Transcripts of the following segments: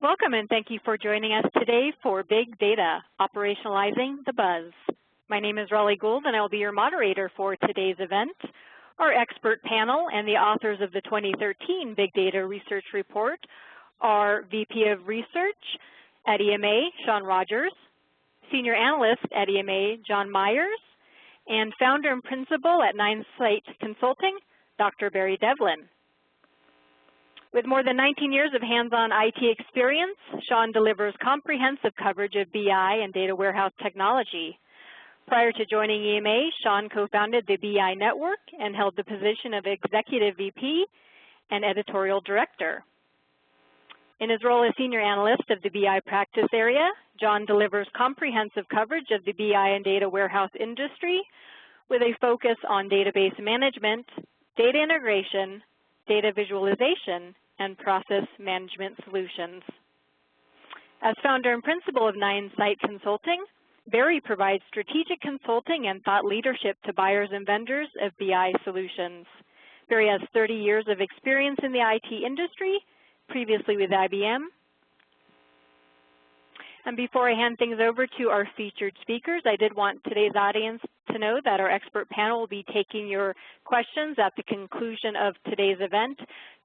Welcome and thank you for joining us today for Big Data, Operationalizing the Buzz. My name is Raleigh Gould and I will be your moderator for today's event. Our expert panel and the authors of the 2013 Big Data Research Report are VP of Research at EMA, Shawn Rogers, Senior Analyst at EMA, John Myers, and Founder and Principal at 9Site Consulting, Dr. Barry Devlin. With more than 19 years of hands-on IT experience, Shawn delivers comprehensive coverage of BI and data warehouse technology. Prior to joining EMA, Shawn co-founded the BI Network and held the position of Executive VP and Editorial Director. In his role as Senior Analyst of the BI practice area, John delivers comprehensive coverage of the BI and data warehouse industry with a focus on database management, data integration, data visualization, and process management solutions. As founder and principal of 9Site Consulting, Barry provides strategic consulting and thought leadership to buyers and vendors of BI solutions. Barry has 30 years of experience in the IT industry, previously with IBM. And before I hand things over to our featured speakers, I did want today's audience to know that our expert panel will be taking your questions at the conclusion of today's event.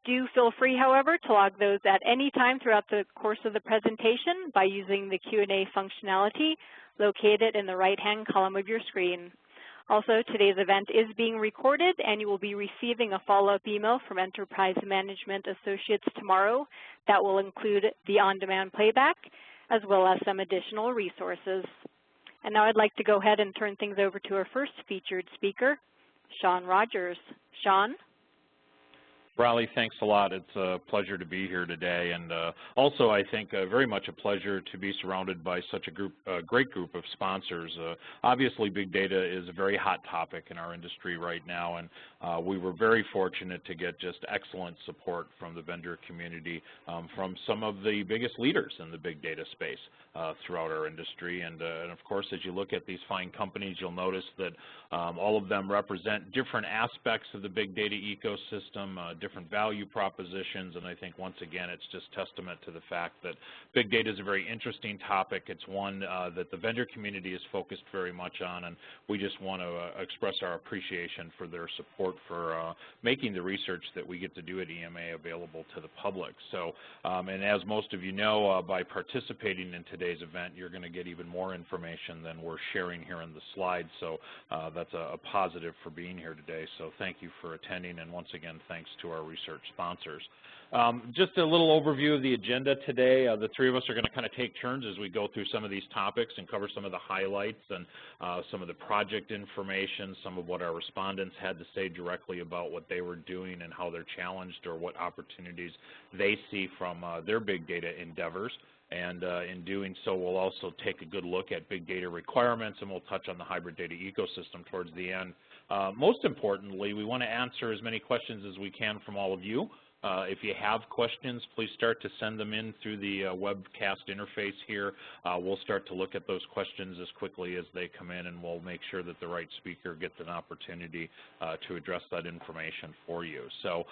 Do feel free, however, to log those at any time throughout the course of the presentation by using the Q&A functionality located in the right-hand column of your screen. Also, today's event is being recorded, and you will be receiving a follow-up email from Enterprise Management Associates tomorrow that will include the on-demand playback, as well as some additional resources. And now I'd like to go ahead and turn things over to our first featured speaker, Shawn Rogers. Shawn? Raleigh, thanks a lot. It's a pleasure to be here today, and also I think very much a pleasure to be surrounded by such a great group of sponsors. Obviously, big data is a very hot topic in our industry right now, and we were very fortunate to get just excellent support from the vendor community, from some of the biggest leaders in the big data space throughout our industry. And of course, as you look at these fine companies, you'll notice that all of them represent different aspects of the big data ecosystem, different value propositions, and I think once again it's just testament to the fact that big data is a very interesting topic. It's one that the vendor community is focused very much on, and we just want to express our appreciation for their support for making the research that we get to do at EMA available to the public. So, and as most of you know, by participating in today's event, you're going to get even more information than we're sharing here in the slides, so that's a positive for being here today. So thank you for attending, and once again, thanks to our research sponsors. Just a little overview of the agenda today. The three of us are going to kind of take turns as we go through some of these topics and cover some of the highlights and some of the project information, some of what our respondents had to say directly about what they were doing and how they're challenged or what opportunities they see from their big data endeavors. And in doing so, we'll also take a good look at big data requirements, and we'll touch on the hybrid data ecosystem towards the end. Most importantly, we want to answer as many questions as we can from all of you. If you have questions, please start to send them in through the webcast interface here. We'll start to look at those questions as quickly as they come in, and we'll make sure that the right speaker gets an opportunity to address that information for you. So,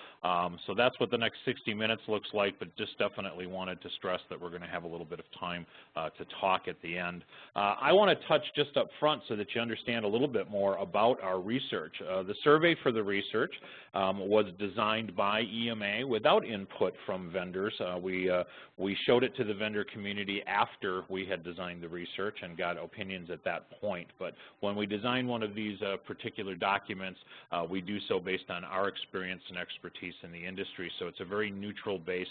so that's what the next 60 minutes looks like, but just definitely wanted to stress that we're going to have a little bit of time to talk at the end. I want to touch just up front so that you understand a little bit more about our research. The survey for the research was designed by EMA without input from vendors. We showed it to the vendor community after we had designed the research and got opinions at that point. But when we design one of these particular documents, we do so based on our experience and expertise in the industry. So it's a very neutral-based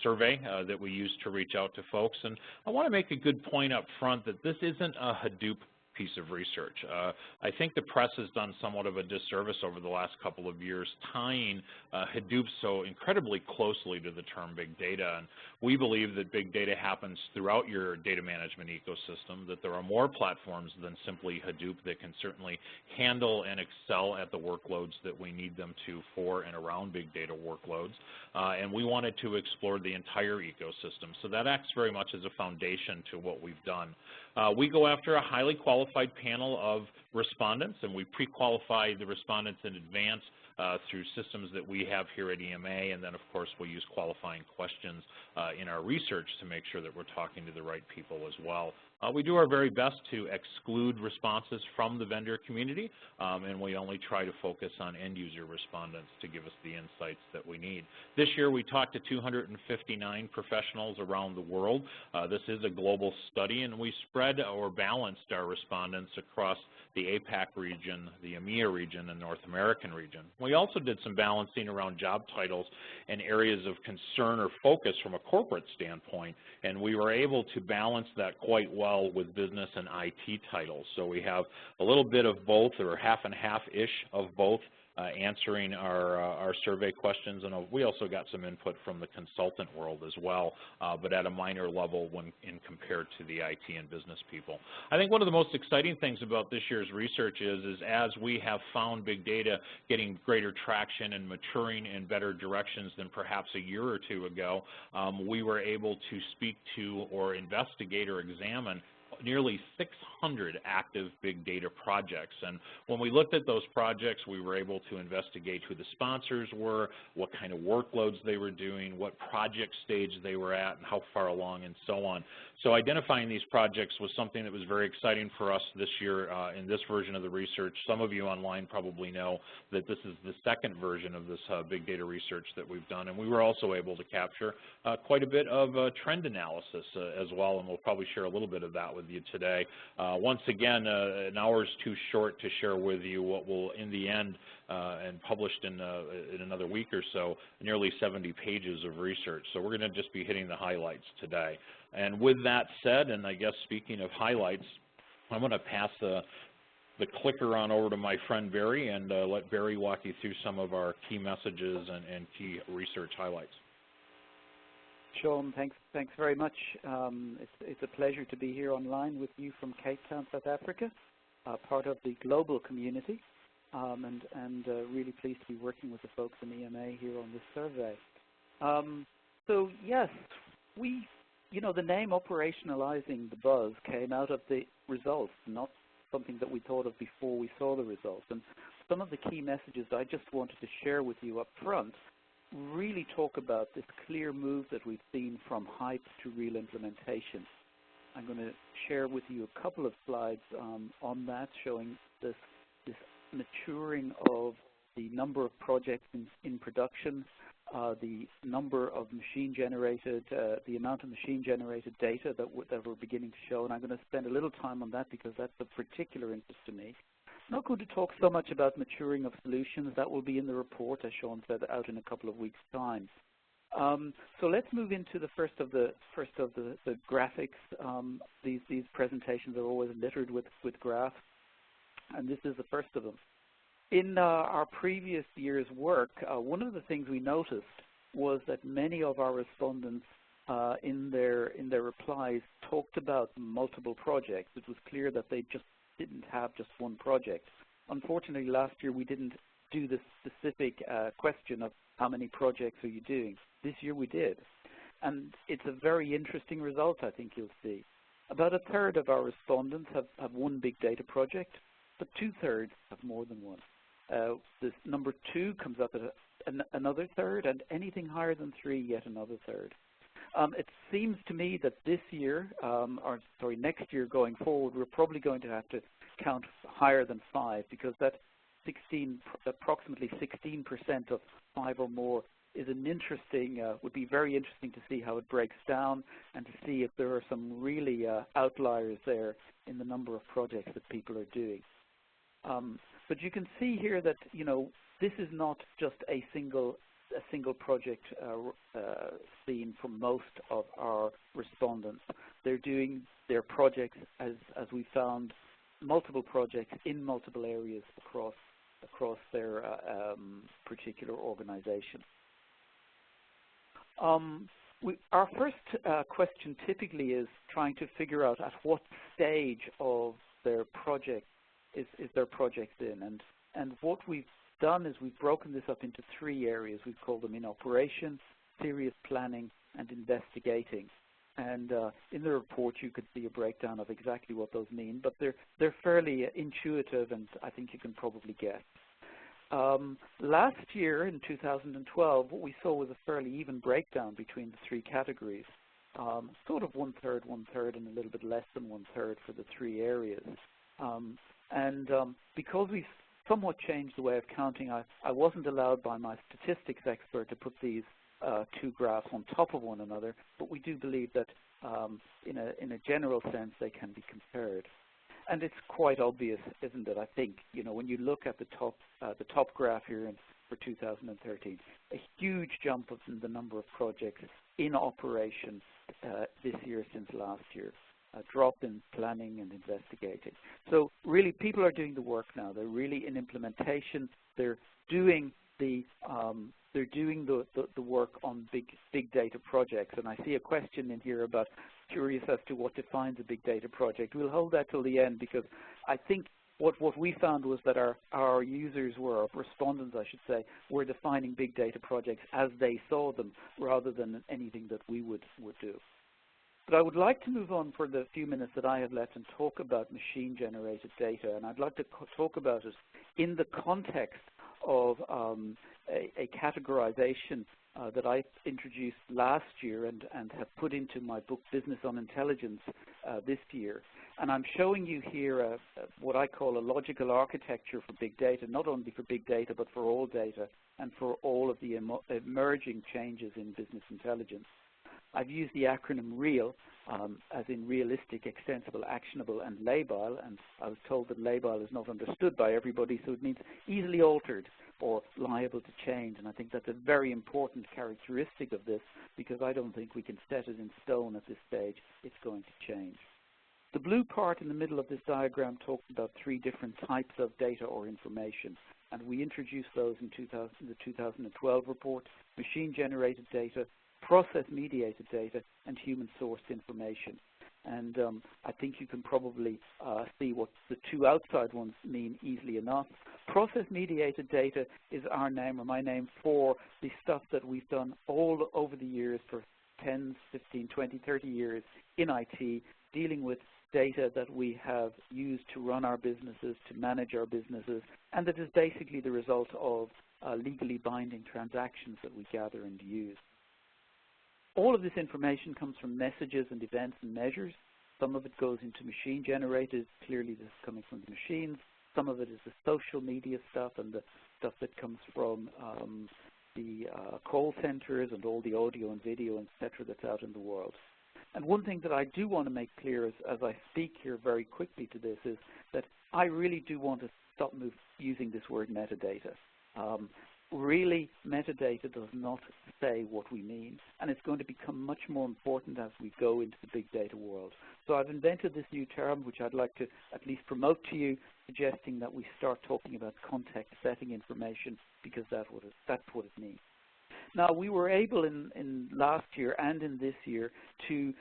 survey that we use to reach out to folks. And I want to make a good point up front that this isn't a Hadoop piece of research. I think the press has done somewhat of a disservice over the last couple of years tying Hadoop so incredibly closely to the term big data. And we believe that big data happens throughout your data management ecosystem, that there are more platforms than simply Hadoop that can certainly handle and excel at the workloads that we need them to for and around big data workloads. And we wanted to explore the entire ecosystem. So that acts very much as a foundation to what we've done. We go after a highly qualified panel of respondents, and we pre-qualify the respondents in advance through systems that we have here at EMA, and then of course we'll use qualifying questions in our research to make sure that we're talking to the right people as well. We do our very best to exclude responses from the vendor community, and we only try to focus on end-user respondents to give us the insights that we need. This year we talked to 259 professionals around the world. This is a global study, and we spread or balanced our respondents across the APAC region, the EMEA region, and North American region. We also did some balancing around job titles and areas of concern or focus from a corporate standpoint, and we were able to balance that quite well with business and IT titles. So we have a little bit of both, or half and half-ish of both, answering our survey questions, and we also got some input from the consultant world as well, but at a minor level when compared to the IT and business people. I think one of the most exciting things about this year's research is as we have found big data getting greater traction and maturing in better directions than perhaps a year or two ago, we were able to speak to or investigate or examine nearly 600 active big data projects. And when we looked at those projects, we were able to investigate who the sponsors were, what kind of workloads they were doing, what project stage they were at, and how far along, and so on. So identifying these projects was something that was very exciting for us this year in this version of the research. Some of you online probably know that this is the second version of this big data research that we've done, and we were also able to capture quite a bit of trend analysis as well, and we'll probably share a little bit of that with you today. Once again, an hour is too short to share with you what will, in the end, and published in another week or so, nearly 70 pages of research. So we're going to just be hitting the highlights today. And with that said, and I guess speaking of highlights, I'm going to pass the clicker on over to my friend Barry and let Barry walk you through some of our key messages and key research highlights. Shawn, thanks very much. It's a pleasure to be here online with you from Cape Town, South Africa, part of the global community, and really pleased to be working with the folks in EMA here on this survey. So yes, the name Operationalizing the Buzz came out of the results, not something that we thought of before we saw the results. And some of the key messages I just wanted to share with you up front really talk about this clear move that we've seen from hype to real implementation. I'm going to share with you a couple of slides on that, showing this maturing of the number of projects in production, the number of machine-generated, the amount of machine-generated data that we're beginning to show, and I'm going to spend a little time on that because that's of particular interest to me. I'm not going to talk so much about maturing of solutions. That will be in the report, as Shawn said, out in a couple of weeks' time. So let's move into the first of the graphics. These presentations are always littered with graphs, and this is the first of them. In our previous year's work, one of the things we noticed was that many of our respondents in their replies talked about multiple projects. It was clear that they just didn't have just one project. Unfortunately, last year we didn't do the specific question of how many projects are you doing. This year we did. And it's a very interesting result, I think you'll see. About a third of our respondents have one big data project, but 2/3 have more than one. This number 2 comes up at another third, and anything higher than 3, yet another third. It seems to me that this year, next year going forward, we're probably going to have to count higher than 5, because that approximately 16% of 5 or more is an interesting, would be very interesting to see how it breaks down and to see if there are some really outliers there in the number of projects that people are doing. But you can see here that, this is not just a single project seen for most of our respondents. They're doing their projects, as we found, multiple projects in multiple areas across their particular organization. Our first question typically is trying to figure out at what stage of their project is their project in. And what we've done is we've broken this up into 3 areas. We've called them in operation, serious planning, and investigating. And in the report, you could see a breakdown of exactly what those mean, but they're fairly intuitive, and I think you can probably guess. Last year, in 2012, what we saw was a fairly even breakdown between the three categories, sort of one-third, and a little bit less than one-third for the three areas. Because we've somewhat changed the way of counting, I wasn't allowed by my statistics expert to put these two graphs on top of one another, but we do believe that in a general sense they can be compared. And it's quite obvious, isn't it? I think, you know, when you look at the top graph here for 2013, a huge jump in the number of projects in operation this year since last year. A drop in planning and investigating. So really, people are doing the work now. They're really in implementation. They're doing the work on big data projects. And I see a question in here about curious as to what defines a big data project. We'll hold that till the end, because I think what we found was that our users were, or respondents I should say, were defining big data projects as they saw them rather than anything that we would do. But I would like to move on for the few minutes that I have left and talk about machine-generated data. And I'd like to talk about it in the context of a categorization that I introduced last year and have put into my book, Business on Intelligence, this year. And I'm showing you here what I call a logical architecture for big data, not only for big data, but for all data and for all of the emerging changes in business intelligence. I've used the acronym REAL, as in realistic, extensible, actionable, and labile, and I was told that labile is not understood by everybody, so it means easily altered or liable to change, and I think that's a very important characteristic of this, because I don't think we can set it in stone at this stage. It's going to change. The blue part in the middle of this diagram talks about three different types of data or information, and we introduced those in the 2012 report: machine-generated data, process-mediated data, and human-sourced information. And I think you can probably see what the two outside ones mean easily enough. Process-mediated data is our name, or my name, for the stuff that we've done all over the years for 10, 15, 20, 30 years in IT, dealing with data that we have used to run our businesses, to manage our businesses, and that is basically the result of legally binding transactions that we gather and use. All of this information comes from messages and events and measures. Some of it goes into machine-generated. Clearly, this is coming from the machines. Some of it is the social media stuff and the stuff that comes from the call centers and all the audio and video, et cetera, that's out in the world. And one thing that I do want to make clear as I speak here very quickly to this is that I really do want to stop using this word metadata. Really, metadata does not say what we mean, and it's going to become much more important as we go into the big data world. So I've invented this new term, which I'd like to at least promote to you, suggesting that we start talking about context-setting information, because that's what it means. Now, we were able in last year and in this year to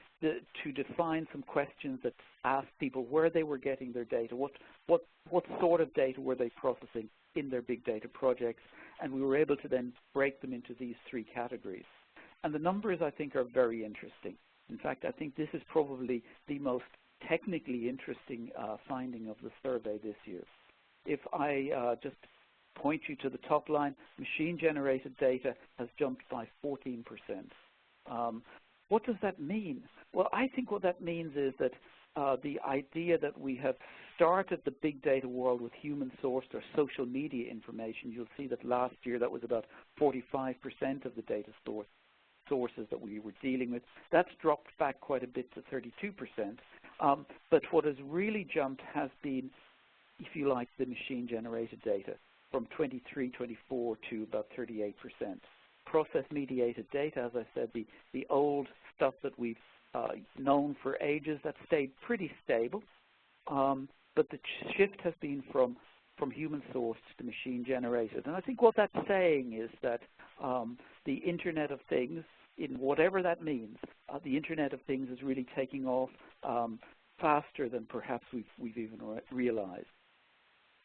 define some questions that asked people where they were getting their data, what sort of data were they processing in their big data projects, and we were able to then break them into these three categories. And the numbers, I think, are very interesting. In fact, I think this is probably the most technically interesting finding of the survey this year. If I just point you to the top line, machine-generated data has jumped by 14%. What does that mean? Well, I think what that means is that the idea that we have started the big data world with human-sourced or social media information. You'll see that last year that was about 45% of the data sources that we were dealing with. That's dropped back quite a bit to 32%. But what has really jumped has been, if you like, the machine-generated data, from 23, 24 to about 38%. Process-mediated data, as I said, the old stuff that we've known for ages, that stayed pretty stable. But the shift has been from human-sourced to machine-generated. And I think what that's saying is that the Internet of Things, in whatever that means, the Internet of Things is really taking off faster than perhaps we've even realized.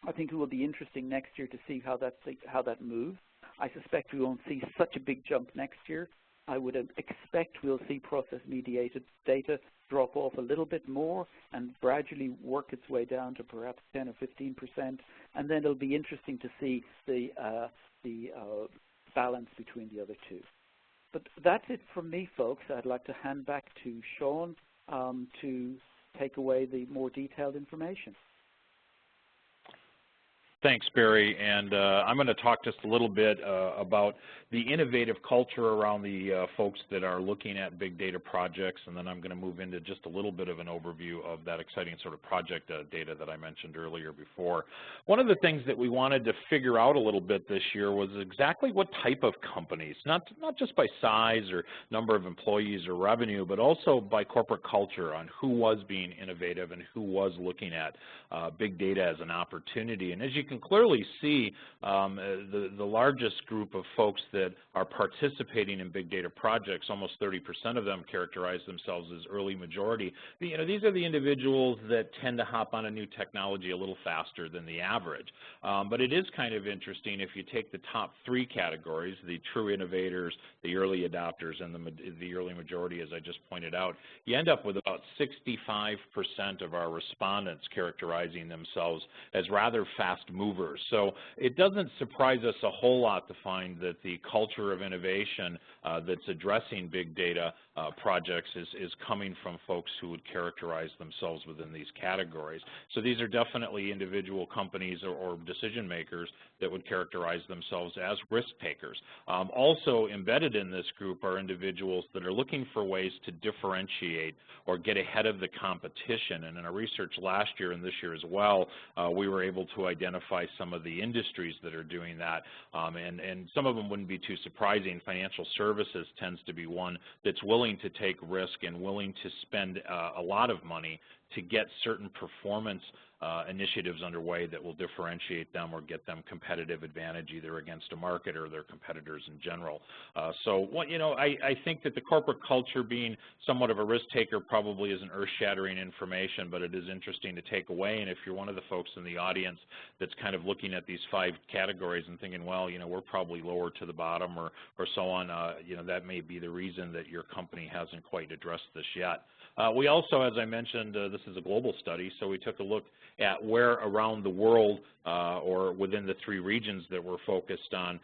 I think it will be interesting next year to see how that moves. I suspect we won't see such a big jump next year, I would expect we'll see process-mediated data drop off a little bit more and gradually work its way down to perhaps 10 or 15%, and then it'll be interesting to see the balance between the other two. But that's it from me, folks. I'd like to hand back to Shawn to take away the more detailed information. Thanks, Barry, and I'm going to talk just a little bit about the innovative culture around the folks that are looking at big data projects, and then I'm going to move into just a little bit of an overview of that exciting sort of project data that I mentioned earlier before. One of the things that we wanted to figure out a little bit this year was exactly what type of companies, not just by size or number of employees or revenue, but also by corporate culture on who was being innovative and who was looking at big data as an opportunity. And as you can clearly see, the largest group of folks that are participating in big data projects, almost 30% of them characterize themselves as early majority. You know, these are the individuals that tend to hop on a new technology a little faster than the average. But it is kind of interesting if you take the top three categories, the true innovators, the early adopters, and the early majority, as I just pointed out, you end up with about 65% of our respondents characterizing themselves as rather fast movers. So it doesn't surprise us a whole lot to find that the culture of innovation that's addressing big data projects is coming from folks who would characterize themselves within these categories. So these are definitely individual companies or decision makers that would characterize themselves as risk takers. Also embedded in this group are individuals that are looking for ways to differentiate or get ahead of the competition. And in our research last year and this year as well, we were able to identify some of the industries that are doing that. And some of them wouldn't be too surprising. Financial services tends to be one that's willing to take risk and willing to spend a lot of money to get certain performance initiatives underway that will differentiate them or get them competitive advantage either against a market or their competitors in general. So, you know, I think that the corporate culture being somewhat of a risk taker probably isn't earth-shattering information, but it is interesting to take away. And if you're one of the folks in the audience that's kind of looking at these 5 categories and thinking, well, you know, we're probably lower to the bottom or so on, you know, that may be the reason that your company hasn't quite addressed this yet. We also, as I mentioned, this is a global study, so we took a look at where around the world or within the 3 regions that we're focused on,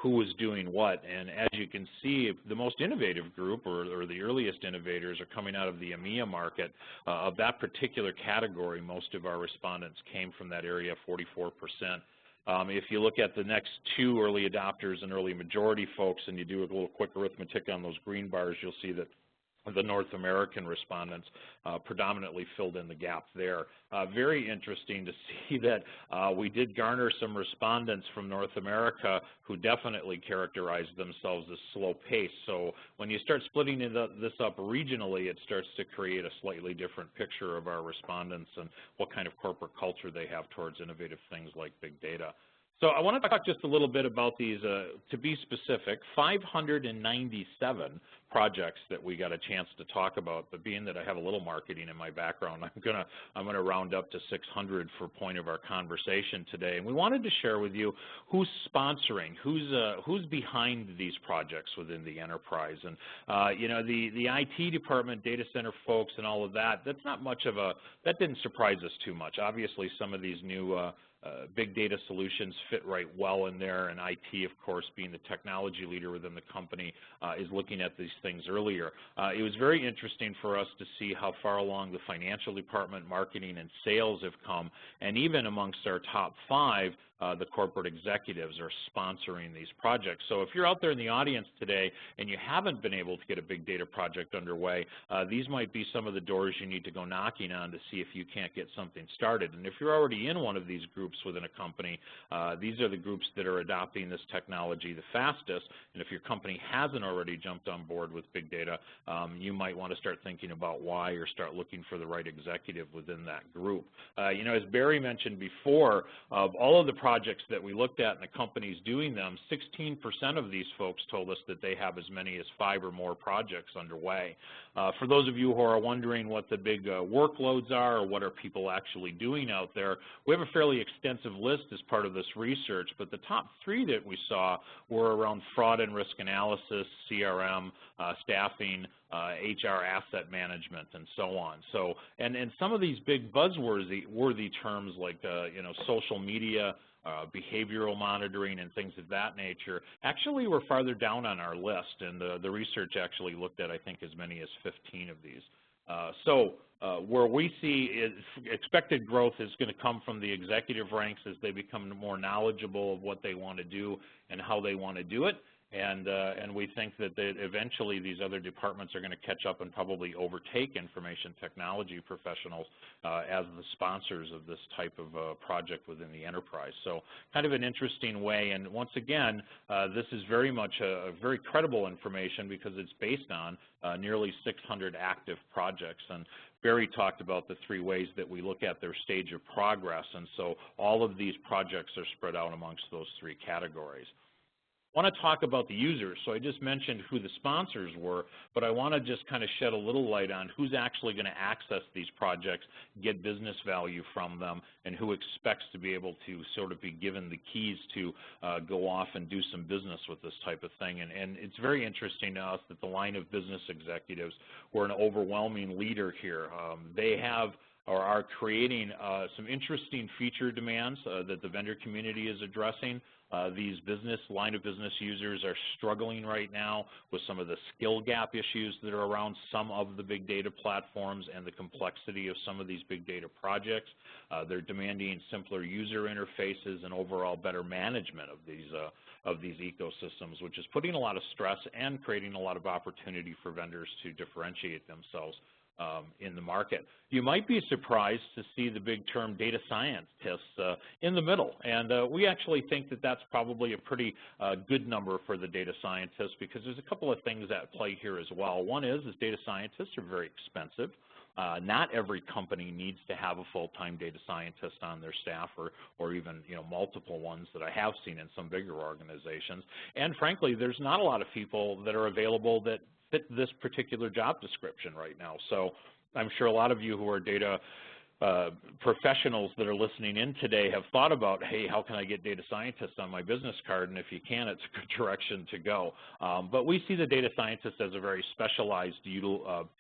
who was doing what. And as you can see, the most innovative group or the earliest innovators are coming out of the EMEA market. Of that particular category, most of our respondents came from that area, 44%. If you look at the next 2 early adopters and early majority folks and you do a little quick arithmetic on those green bars, you'll see that the North American respondents predominantly filled in the gap there. Very interesting to see that we did garner some respondents from North America who definitely characterized themselves as slow paced. So when you start splitting this up regionally, it starts to create a slightly different picture of our respondents and what kind of corporate culture they have towards innovative things like big data. So I want to talk just a little bit about these, to be specific, 597 projects that we got a chance to talk about, but being that I have a little marketing in my background, I'm gonna round up to 600 for point of our conversation today. And we wanted to share with you who's sponsoring, who's behind these projects within the enterprise. And you know, the IT department, data center folks, and all of that, that's not much of a, that didn't surprise us too much. Obviously, some of these new big data solutions fit right well in there, and IT, of course, being the technology leader within the company, is looking at these things earlier. It was very interesting for us to see how far along the financial department, marketing, and sales have come, and even amongst our top 5, the corporate executives are sponsoring these projects. So if you're out there in the audience today and you haven't been able to get a big data project underway, these might be some of the doors you need to go knocking on to see if you can't get something started. And if you're already in one of these groups within a company, these are the groups that are adopting this technology the fastest. And if your company hasn't already jumped on board with big data, you might want to start thinking about why or start looking for the right executive within that group. You know, as Barry mentioned before, of all of the projects that we looked at and the companies doing them, 16% of these folks told us that they have as many as 5 or more projects underway. For those of you who are wondering what the big workloads are or what are people actually doing out there, we have a fairly extensive list as part of this research, but the top 3 that we saw were around fraud and risk analysis, CRM, staffing, HR asset management, and so on. So, and some of these big buzzworthy terms like social media, behavioral monitoring, and things of that nature actually were farther down on our list, and the research actually looked at, I think, as many as 15 of these. Where we see expected growth is going to come from the executive ranks as they become more knowledgeable of what they want to do and how they want to do it. And we think that eventually these other departments are going to catch up and probably overtake information technology professionals as the sponsors of this type of project within the enterprise. So kind of an interesting way. And once again, this is very much a very credible information because it's based on nearly 600 active projects. And Barry talked about the 3 ways that we look at their stage of progress. And so all of these projects are spread out amongst those 3 categories. I want to talk about the users. So I just mentioned who the sponsors were, but I want to just kind of shed a little light on who's actually going to access these projects, get business value from them, and who expects to be able to sort of be given the keys to go off and do some business with this type of thing. And it's very interesting to us that the line of business executives were an overwhelming leader here. They have or are creating some interesting feature demands that the vendor community is addressing. These line of business users are struggling right now with some of the skill gap issues that are around some of the big data platforms and the complexity of some of these big data projects. They're demanding simpler user interfaces and overall better management of these ecosystems, which is putting a lot of stress and creating a lot of opportunity for vendors to differentiate themselves in the market. You might be surprised to see the big term data scientists in the middle, and we actually think that that's probably a pretty good number for the data scientists because there's a couple of things at play here as well. One is data scientists are very expensive. Not every company needs to have a full-time data scientist on their staff or even multiple ones that I have seen in some bigger organizations. And frankly, there's not a lot of people that are available that fit this particular job description right now. So I'm sure a lot of you who are data professionals that are listening in today have thought about, hey, how can I get data scientists on my business card? And if you can, it's a good direction to go. But we see the data scientist as a very specialized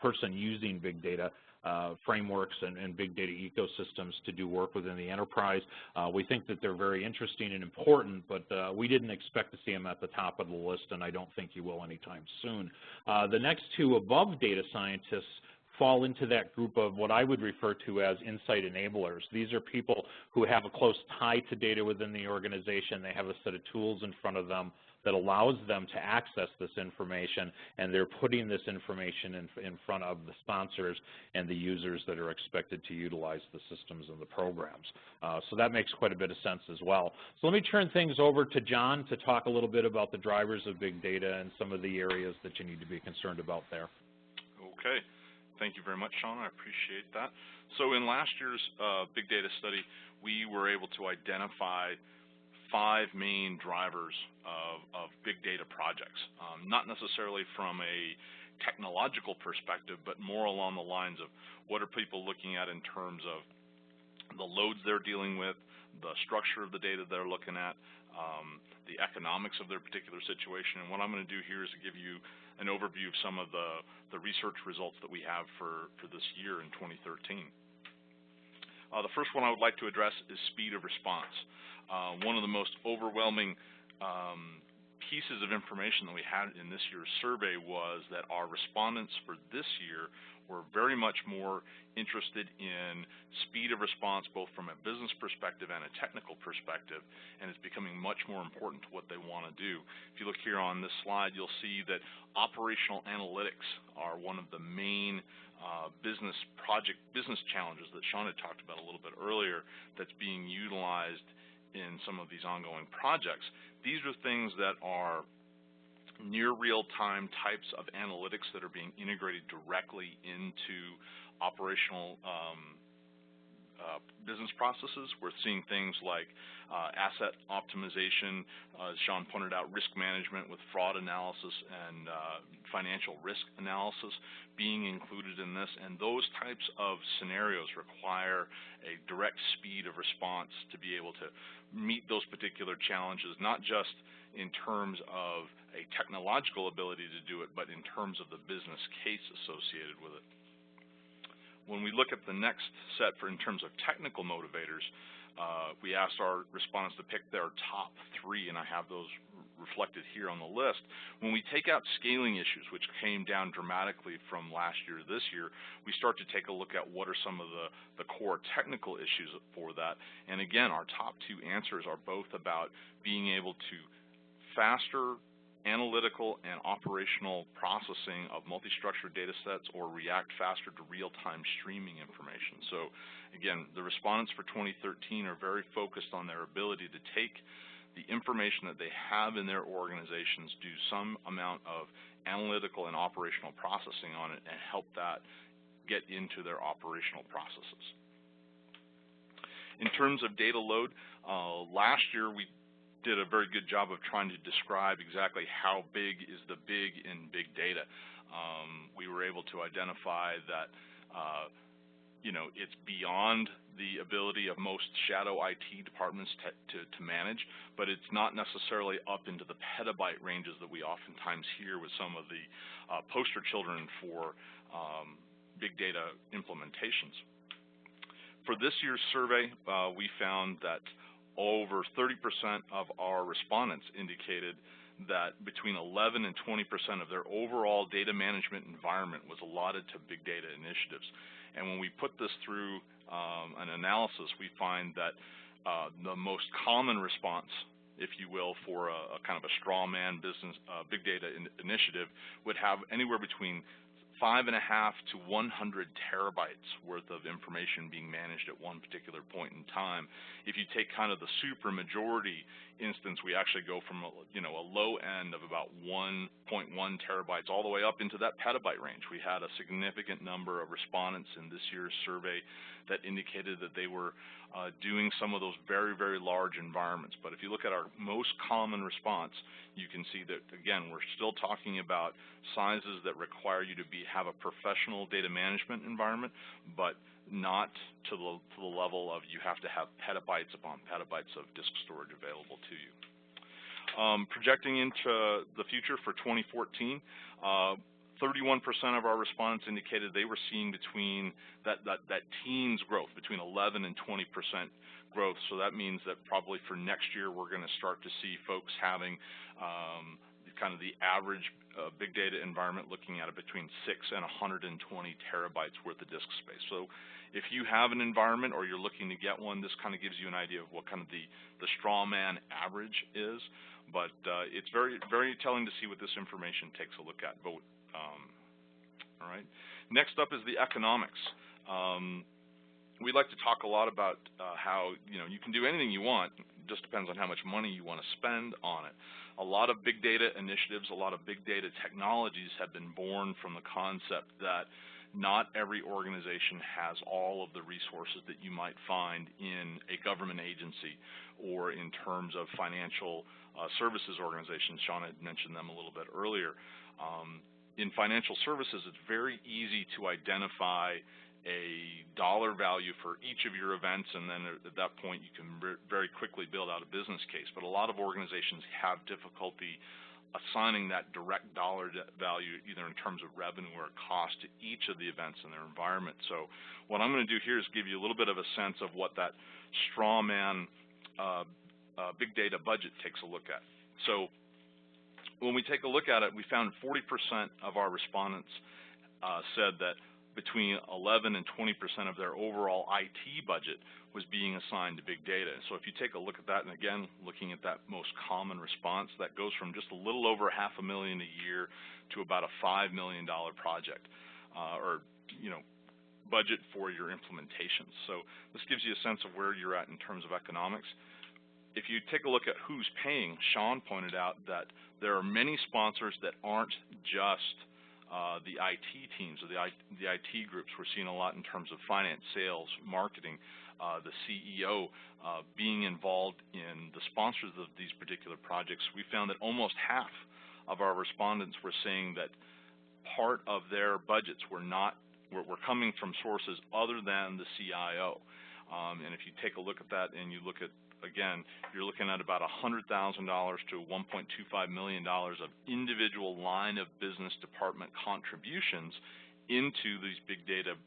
person using big data frameworks and big data ecosystems to do work within the enterprise. We think that they're very interesting and important, but we didn't expect to see them at the top of the list, and I don't think you will anytime soon. The next 2 above data scientists fall into that group of what I would refer to as insight enablers. These are people who have a close tie to data within the organization. They have a set of tools in front of them that allows them to access this information, and they're putting this information in front of the sponsors and the users that are expected to utilize the systems and the programs. So that makes quite a bit of sense as well. So let me turn things over to John to talk a little bit about the drivers of big data and some of the areas that you need to be concerned about there. Okay. Thank you very much, Shawn. I appreciate that. So in last year's big data study, we were able to identify 5 main drivers of big data projects, not necessarily from a technological perspective, but more along the lines of what are people looking at in terms of the loads they're dealing with, the structure of the data they're looking at, the economics of their particular situation. And what I'm going to do here is to give you an overview of some of the research results that we have for this year in 2013. The first one I would like to address is speed of response. One of the most overwhelming pieces of information that we had in this year's survey was that our respondents for this year were very much more interested in speed of response, both from a business perspective and a technical perspective, and it's becoming much more important to what they want to do. If you look here on this slide, you'll see that operational analytics are one of the main business challenges that Shawn had talked about a little bit earlier that's being utilized in some of these ongoing projects. These are things that are near real-time types of analytics that are being integrated directly into operational business processes. We're seeing things like asset optimization, as Shawn pointed out, risk management with fraud analysis and financial risk analysis being included in this. And those types of scenarios require a direct speed of response to be able to meet those particular challenges, not just in terms of a technological ability to do it, but in terms of the business case associated with it. When we look at the next set in terms of technical motivators, we asked our respondents to pick their top 3, and I have those reflected here on the list. When we take out scaling issues, which came down dramatically from last year to this year, we start to take a look at what are some of the core technical issues for that. And again, our top 2 answers are both about being able to faster analytical and operational processing of multi-structured data sets or react faster to real-time streaming information. So again, the respondents for 2013 are very focused on their ability to take the information that they have in their organizations, do some amount of analytical and operational processing on it, and help that get into their operational processes. In terms of data load, last year we did a very good job of trying to describe exactly how big is the big in big data. We were able to identify that it's beyond the ability of most shadow IT departments to manage, but it's not necessarily up into the petabyte ranges that we oftentimes hear with some of the poster children for big data implementations. For this year's survey, we found that over 30% of our respondents indicated that between 11 and 20% of their overall data management environment was allotted to big data initiatives. And when we put this through an analysis, we find that the most common response, if you will, for a kind of a straw man business big data initiative would have anywhere between 5.5 to 100 terabytes worth of information being managed at one particular point in time. If you take kind of the super majority instance, we actually go from a low end of about 1.1 terabytes all the way up into that petabyte range. We had a significant number of respondents in this year's survey that indicated that they were doing some of those very, very large environments. But if you look at our most common response, you can see that, again, we're still talking about sizes that require you to have a professional data management environment, but not to the level of you have to have petabytes upon petabytes of disk storage available to you. Projecting into the future for 2014, 31% of our respondents indicated they were seeing between that teens growth, between 11 and 20% growth. So that means that probably for next year we're going to start to see folks having kind of the average big data environment looking at it between 6 and 120 terabytes worth of disk space. So if you have an environment or you're looking to get one, this kind of gives you an idea of what kind of the straw man average is. But it's very, very telling to see what this information takes a look at. All right. Next up is the economics. We like to talk a lot about how you can do anything you want. It just depends on how much money you want to spend on it. A lot of big data initiatives, a lot of big data technologies have been born from the concept that not every organization has all of the resources that you might find in a government agency or in terms of financial services organizations. Shawn had mentioned them a little bit earlier. In financial services, it's very easy to identify a dollar value for each of your events, and then at that point you can very quickly build out a business case. But a lot of organizations have difficulty assigning that direct dollar value either in terms of revenue or cost to each of the events in their environment. So what I'm going to do here is give you a little bit of a sense of what that straw man big data budget takes a look at. So when we take a look at it, we found 40% of our respondents said that between 11 and 20% of their overall IT budget was being assigned to big data. So if you take a look at that, and again, looking at that most common response, that goes from just a little over $500,000 a year to about a $5 million project, or budget for your implementations. So this gives you a sense of where you're at in terms of economics. If you take a look at who's paying, Shawn pointed out that there are many sponsors that aren't just the IT teams or the IT groups. We're seeing a lot in terms of finance, sales, marketing, the CEO being involved in the sponsors of these particular projects. We found that almost half of our respondents were saying that part of their budgets were coming from sources other than the CIO. And if you take a look at that and you look at, again, you're looking at about $100,000 to $1.25 million of individual line of business department contributions into these big data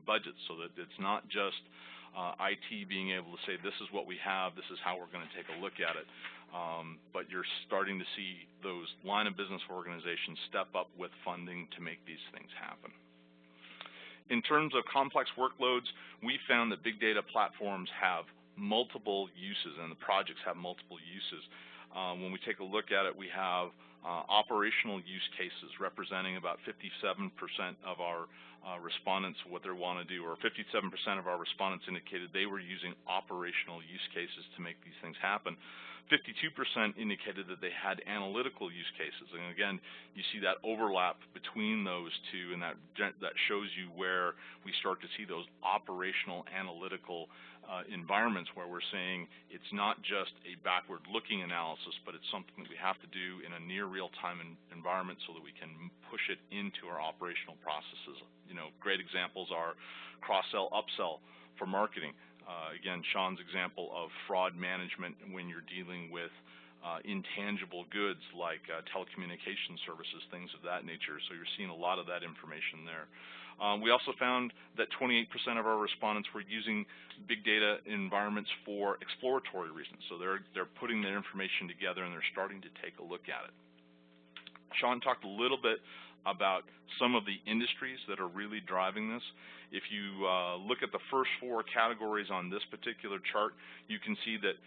budgets, so that it's not just IT being able to say, this is what we have, this is how we're going to take a look at it. But you're starting to see those line of business organizations step up with funding to make these things happen. In terms of complex workloads, we found that big data platforms have multiple uses, and the projects have multiple uses. When we take a look at it, we have operational use cases representing about 57% of our respondents, what they want to do, or 57% of our respondents indicated they were using operational use cases to make these things happen. 52% indicated that they had analytical use cases, and again, you see that overlap between those two, and that shows you where we start to see those operational analytical environments where we're saying it's not just a backward-looking analysis, but it's something that we have to do in a near real-time environment so that we can push it into our operational processes. You know, great examples are cross-sell, upsell for marketing. Again, Shawn's example of fraud management when you're dealing with intangible goods like telecommunication services, things of that nature. So you're seeing a lot of that information there. We also found that 28% of our respondents were using big data environments for exploratory reasons. So they're putting their information together and they're starting to take a look at it. Shawn talked a little bit about some of the industries that are really driving this. If you look at the first four categories on this particular chart, you can see that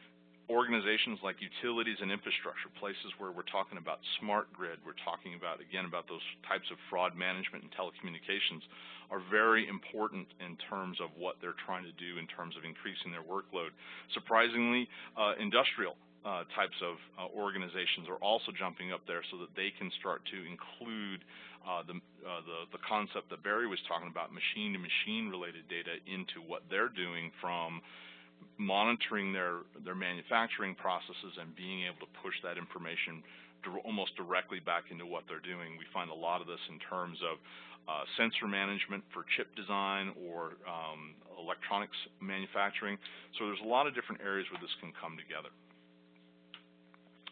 organizations like utilities and infrastructure, places where we're talking about smart grid, we're talking about, again, about those types of fraud management and telecommunications, are very important in terms of what they're trying to do in terms of increasing their workload. Surprisingly, industrial types of organizations are also jumping up there so that they can start to include the concept that Barry was talking about, machine-to-machine related data, into what they're doing, from monitoring their manufacturing processes and being able to push that information almost directly back into what they're doing. We find a lot of this in terms of sensor management for chip design or electronics manufacturing. So there's a lot of different areas where this can come together.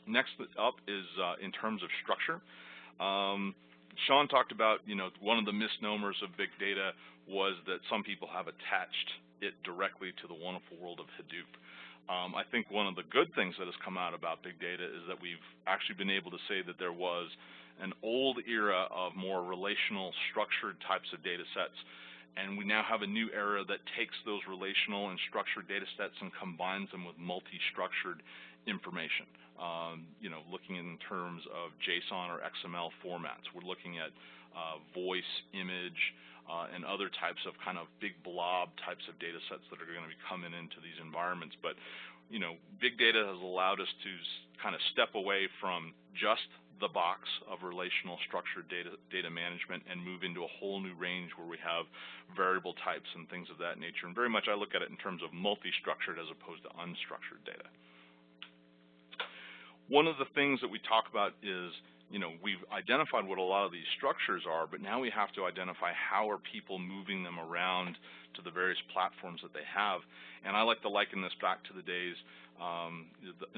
Next up is in terms of structure. Shawn talked about, you know, one of the misnomers of big data was that some people have attached it directly to the wonderful world of Hadoop. I think one of the good things that has come out about big data is that we've actually been able to say that there was an old era of more relational, structured types of data sets, and we now have a new era that takes those relational and structured data sets and combines them with multi-structured information. You know, looking in terms of JSON or XML formats, we're looking at voice, image, and other types of kind of big blob types of data sets that are going to be coming into these environments. But, you know, big data has allowed us to kind of step away from just the box of relational structured data management and move into a whole new range where we have variable types and things of that nature. And very much I look at it in terms of multi-structured as opposed to unstructured data. One of the things that we talk about is, you know, we've identified what a lot of these structures are, but now we have to identify how are people moving them around to the various platforms that they have. And I like to liken this back to the days,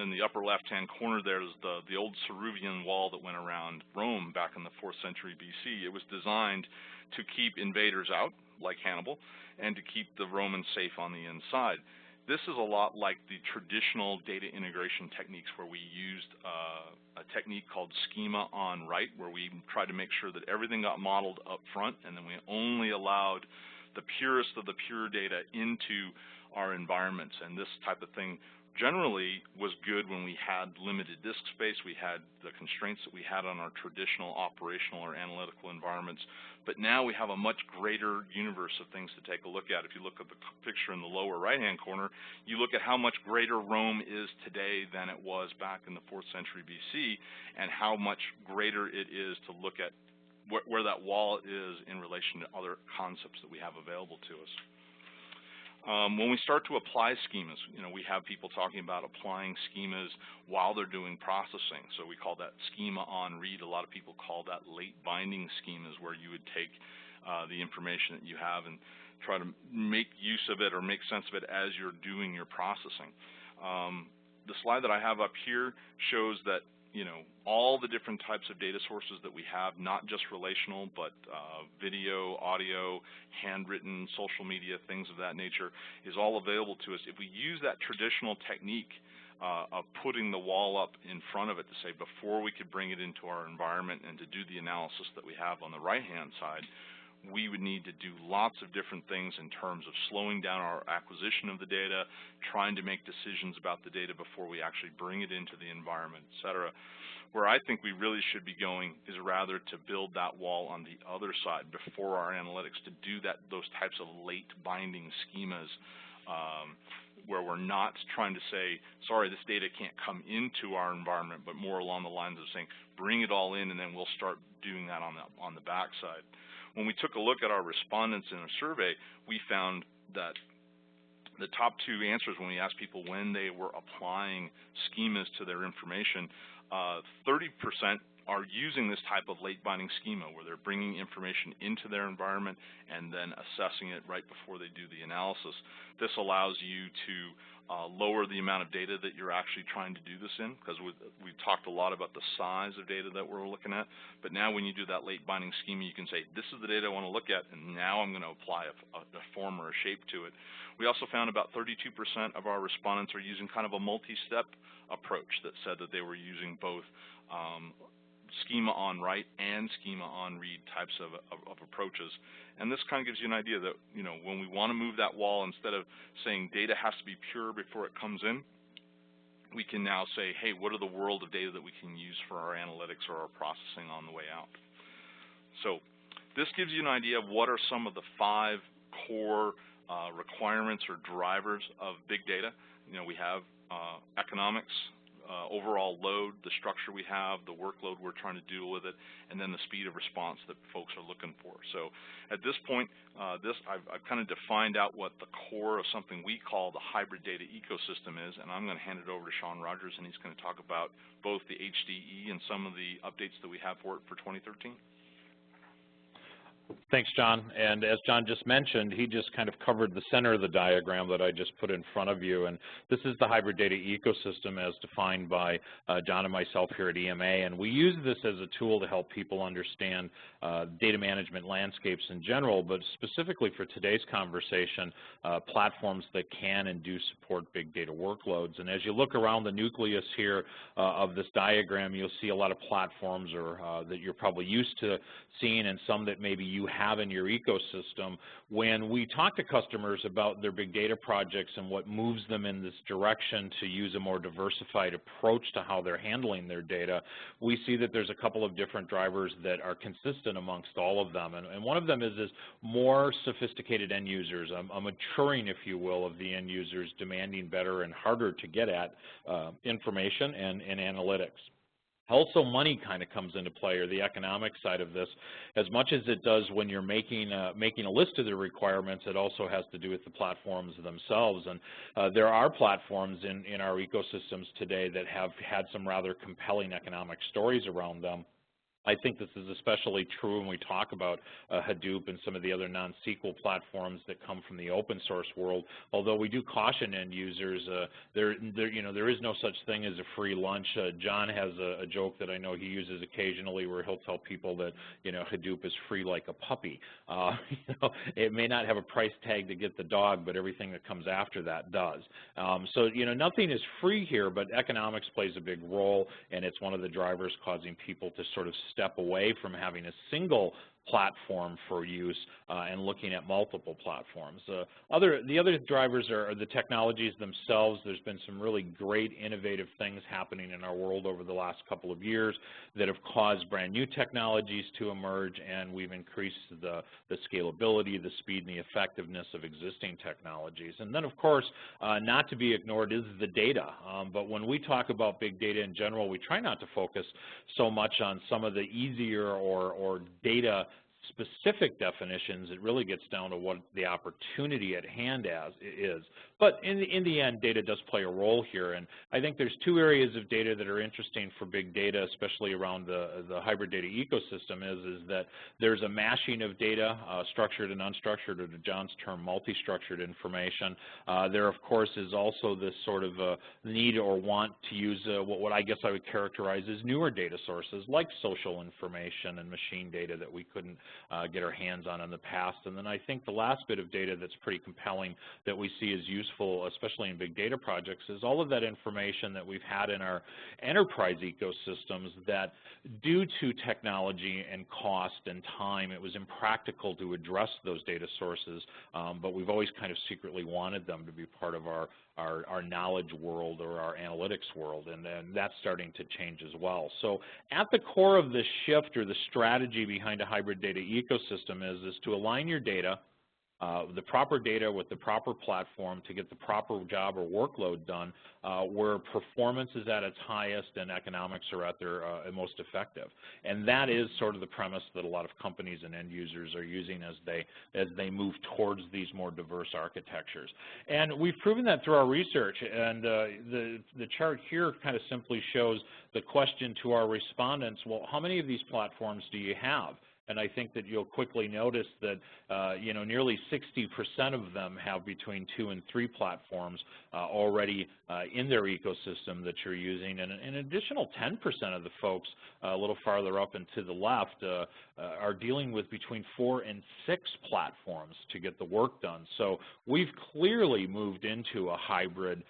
in the upper left-hand corner there is the old Ceruvian wall that went around Rome back in the 4th century BC. It was designed to keep invaders out, like Hannibal, and to keep the Romans safe on the inside. This is a lot like the traditional data integration techniques where we used a technique called schema on write, where we tried to make sure that everything got modeled up front, and then we only allowed the purest of the pure data into our environments. And this type of thing generally was good when we had limited disk space, we had the constraints that we had on our traditional operational or analytical environments, but now we have a much greater universe of things to take a look at. If you look at the picture in the lower right-hand corner, you look at how much greater Rome is today than it was back in the 4th century BC, and how much greater it is to look at where that wall is in relation to other concepts that we have available to us. When we start to apply schemas, we have people talking about applying schemas while they're doing processing. So we call that schema on read. A lot of people call that late binding schemas, where you would take the information that you have and try to make use of it or make sense of it as you're doing your processing. The slide that I have up here shows that all the different types of data sources that we have, not just relational, but video, audio, handwritten, social media, things of that nature, is all available to us. If we use that traditional technique of putting the wall up in front of it to say, before we could bring it into our environment and to do the analysis that we have on the right-hand side, we would need to do lots of different things in terms of slowing down our acquisition of the data, trying to make decisions about the data before we actually bring it into the environment, et cetera. Where I think we really should be going is rather to build that wall on the other side before our analytics, to do those types of late binding schemas where we're not trying to say, sorry, this data can't come into our environment, but more along the lines of saying, bring it all in, and then we'll start doing that on the back side. When we took a look at our respondents in a survey, we found that the top two answers when we asked people when they were applying schemas to their information, 30% are using this type of late binding schema where they're bringing information into their environment and then assessing it right before they do the analysis. This allows you to lower the amount of data that you're actually trying to do this in, because we've talked a lot about the size of data that we're looking at, but now when you do that late binding schema, you can say, this is the data I want to look at, and now I'm going to apply a form or a shape to it. We also found about 32% of our respondents are using kind of a multi-step approach that said that they were using both schema on write and schema on read types of approaches. And this kind of gives you an idea that, when we want to move that wall, instead of saying data has to be pure before it comes in, we can now say, hey, what are the world of data that we can use for our analytics or our processing on the way out? So this gives you an idea of what are some of the 5 core requirements or drivers of big data. We have economics, overall load, the structure we have, the workload we're trying to deal with it, and then the speed of response that folks are looking for. So at this point, I've kind of defined out what the core of something we call the hybrid data ecosystem is, and I'm going to hand it over to Shawn Rogers, and he's going to talk about both the HDE and some of the updates that we have for it for 2013. Thanks, John. And as John just mentioned, he just kind of covered the center of the diagram that I just put in front of you. And this is the hybrid data ecosystem as defined by John and myself here at EMA. And we use this as a tool to help people understand data management landscapes in general, but specifically for today's conversation, platforms that can and do support big data workloads. And as you look around the nucleus here of this diagram, you'll see a lot of platforms that you're probably used to seeing, and some that maybe you have in your ecosystem. When we talk to customers about their big data projects and what moves them in this direction to use a more diversified approach to how they're handling their data, we see that there's a couple of different drivers that are consistent amongst all of them. And one of them is more sophisticated end users, a maturing, if you will, of the end users demanding better and harder to get at information and analytics. Also, money kind of comes into play, or the economic side of this. As much as it does when you're making a list of the requirements, it also has to do with the platforms themselves. And there are platforms in our ecosystems today that have had some rather compelling economic stories around them. I think this is especially true when we talk about Hadoop and some of the other non-SQL platforms that come from the open source world. Although we do caution end users, there is no such thing as a free lunch. John has a joke that I know he uses occasionally where he'll tell people that Hadoop is free like a puppy. It may not have a price tag to get the dog, but everything that comes after that does. So nothing is free here, but economics plays a big role, and it's one of the drivers causing people to sort of step away from having a single platform for use and looking at multiple platforms. The other drivers are the technologies themselves. There's been some really great innovative things happening in our world over the last couple of years that have caused brand new technologies to emerge, and we've increased the scalability, the speed, and the effectiveness of existing technologies. And then, of course, not to be ignored is the data. But when we talk about big data in general, we try not to focus so much on some of the easier or data specific definitions. It really gets down to what the opportunity at hand is. But in the end, data does play a role here, and I think there's two areas of data that are interesting for big data, especially around the hybrid data ecosystem, is that there's a mashing of data, structured and unstructured, or to John's term, multi-structured information. There, of course, is also this sort of need or want to use what I guess I would characterize as newer data sources, like social information and machine data that we couldn't get our hands on in the past. And then I think the last bit of data that's pretty compelling that we see as useful, especially in big data projects, is all of that information that we've had in our enterprise ecosystems that, due to technology and cost and time, it was impractical to address those data sources, but we've always kind of secretly wanted them to be part of our knowledge world or our analytics world, and then that's starting to change as well. So at the core of this shift, or the strategy behind a hybrid data ecosystem, is to align your data, the proper data with the proper platform to get the proper job or workload done, where performance is at its highest and economics are at their most effective. And that is sort of the premise that a lot of companies and end users are using as they move towards these more diverse architectures. And we've proven that through our research, and the chart here kind of simply shows the question to our respondents: well, how many of these platforms do you have? And I think that you'll quickly notice that nearly 60% of them have between 2 and 3 platforms already in their ecosystem that you're using, and an additional 10% of the folks a little farther up and to the left are dealing with between 4 and 6 platforms to get the work done. So we've clearly moved into a hybrid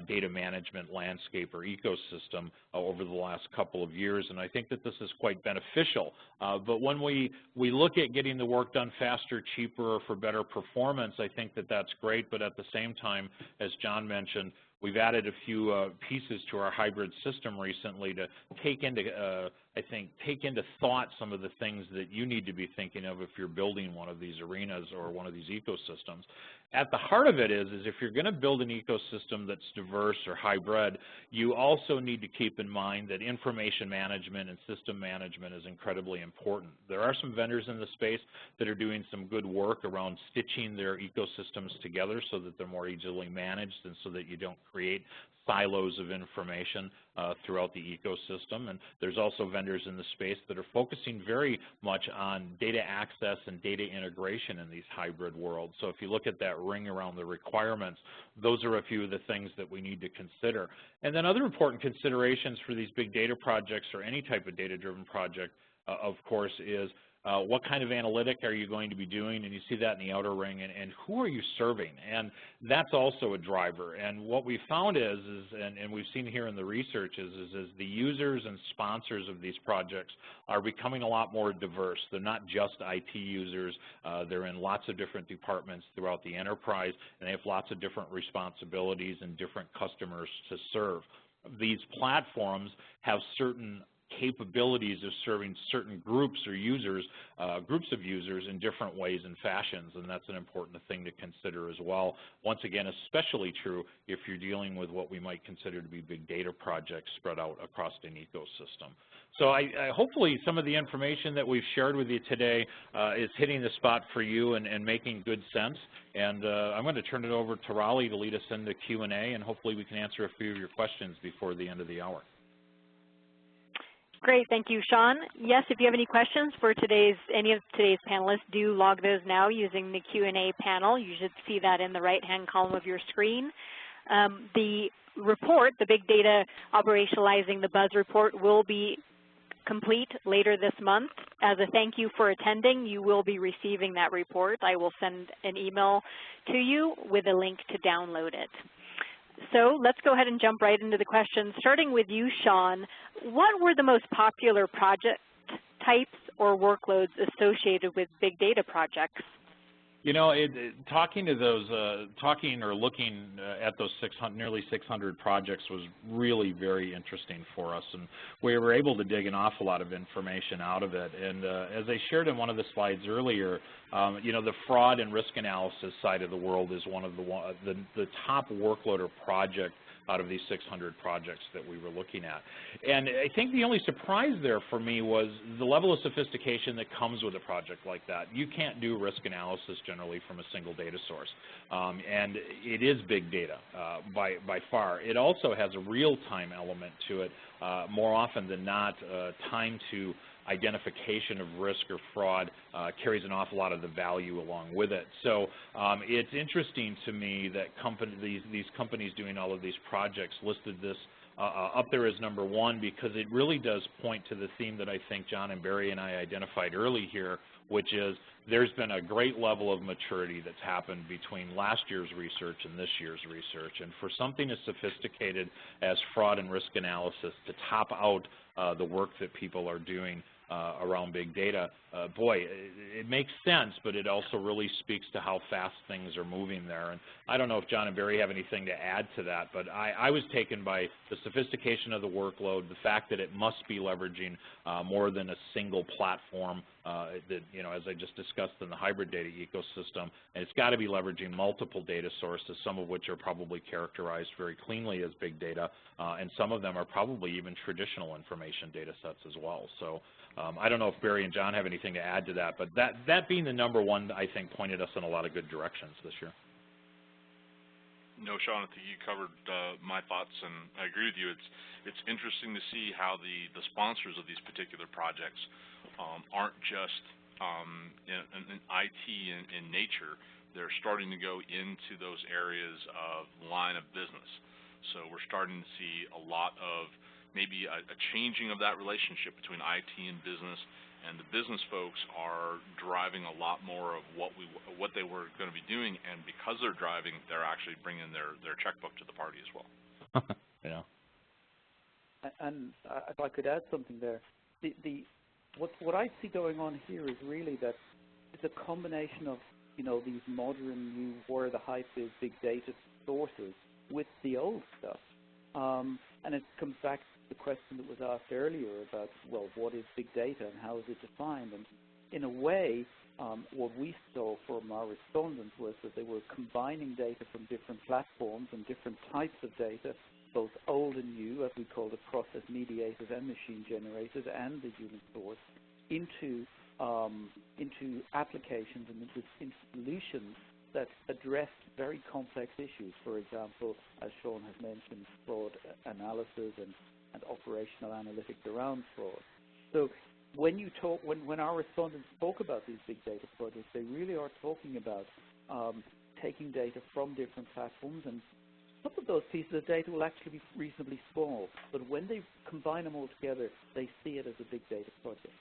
data management landscape or ecosystem over the last couple of years, and I think that this is quite beneficial. But when we look at getting the work done faster, cheaper, or for better performance, I think that that's great, but at the same time, as John mentioned, we've added a few pieces to our hybrid system recently to take into, take into thought some of the things that you need to be thinking of if you're building one of these arenas or one of these ecosystems. At the heart of it is if you're going to build an ecosystem that's diverse or hybrid, you also need to keep in mind that information management and system management is incredibly important. There are some vendors in the space that are doing some good work around stitching their ecosystems together so that they're more easily managed and so that you don't create silos of information throughout the ecosystem. And there's also vendors in the space that are focusing very much on data access and data integration in these hybrid worlds. So if you look at that ring around the requirements, those are a few of the things that we need to consider. And then other important considerations for these big data projects or any type of data-driven project, of course, is what kind of analytic are you going to be doing, and you see that in the outer ring, and who are you serving? And that's also a driver. And what we found is and we've seen here in the research, is the users and sponsors of these projects are becoming a lot more diverse. They're not just IT users. They're in lots of different departments throughout the enterprise, and they have lots of different responsibilities and different customers to serve. These platforms have certain capabilities of serving certain groups or users, groups of users in different ways and fashions, and that's an important thing to consider as well. Once again, especially true if you're dealing with what we might consider to be big data projects spread out across an ecosystem. So hopefully some of the information that we've shared with you today is hitting the spot for you and making good sense. And I'm going to turn it over to Raleigh to lead us into Q&A, and hopefully we can answer a few of your questions before the end of the hour. Great, thank you, Shawn. Yes, if you have any questions for any of today's panelists, do log those now using the Q&A panel. You should see that in the right-hand column of your screen. The report, the Big Data Operationalizing the Buzz report, will be complete later this month. As a thank you for attending, you will be receiving that report. I will send an email to you with a link to download it. So let's go ahead and jump right into the questions. Starting with you, Shawn, what were the most popular project types or workloads associated with big data projects? You know, talking to those, looking at those nearly 600 projects was really very interesting for us, and we were able to dig an awful lot of information out of it. And as I shared in one of the slides earlier, you know, the fraud and risk analysis side of the world is one of the top workload or project out of these 600 projects that we were looking at. And I think the only surprise there for me was the level of sophistication that comes with a project like that. You can't do risk analysis generally from a single data source. And it is big data by far. It also has a real-time element to it. More often than not, time to identification of risk or fraud carries an awful lot of the value along with it. So it's interesting to me that these companies doing all of these projects listed this up there as number one, because it really does point to the theme that I think John and Barry and I identified early here, which is there's been a great level of maturity that's happened between last year's research and this year's research. And for something as sophisticated as fraud and risk analysis to top out the work that people are doing around big data, boy, it makes sense, but it also really speaks to how fast things are moving there. And I don't know if John and Barry have anything to add to that, but I was taken by the sophistication of the workload, the fact that it must be leveraging more than a single platform that, you know, as I just discussed in the hybrid data ecosystem, and it's got to be leveraging multiple data sources, some of which are probably characterized very cleanly as big data, and some of them are probably even traditional information data sets as well. So I don't know if Barry and John have anything to add to that, but that being the number one, I think, pointed us in a lot of good directions this year. No, Shawn, I think you covered my thoughts, and I agree with you. It's interesting to see how the sponsors of these particular projects aren't just in IT in nature. They're starting to go into those areas of line of business. So we're starting to see a lot of maybe a changing of that relationship between IT and business, and the business folks are driving a lot more of what they were going to be doing, and because they're driving, they're actually bringing their checkbook to the party as well. Yeah. And if I could add something there, what I see going on here is really that it's a combination of, you know, these modern new where the hype is big data sources with the old stuff, and it comes back to the question that was asked earlier about, well, what is big data and how is it defined? And in a way, what we saw from our respondents was that they were combining data from different platforms and different types of data, both old and new, as we call it, process-mediated and machine-generated, and the human source, into applications and into solutions that address very complex issues. For example, as Shawn has mentioned, fraud analysis and operational analytics around fraud. So when our respondents talk about these big data projects, they really are talking about taking data from different platforms, and some of those pieces of data will actually be reasonably small, but when they combine them all together, they see it as a big data project.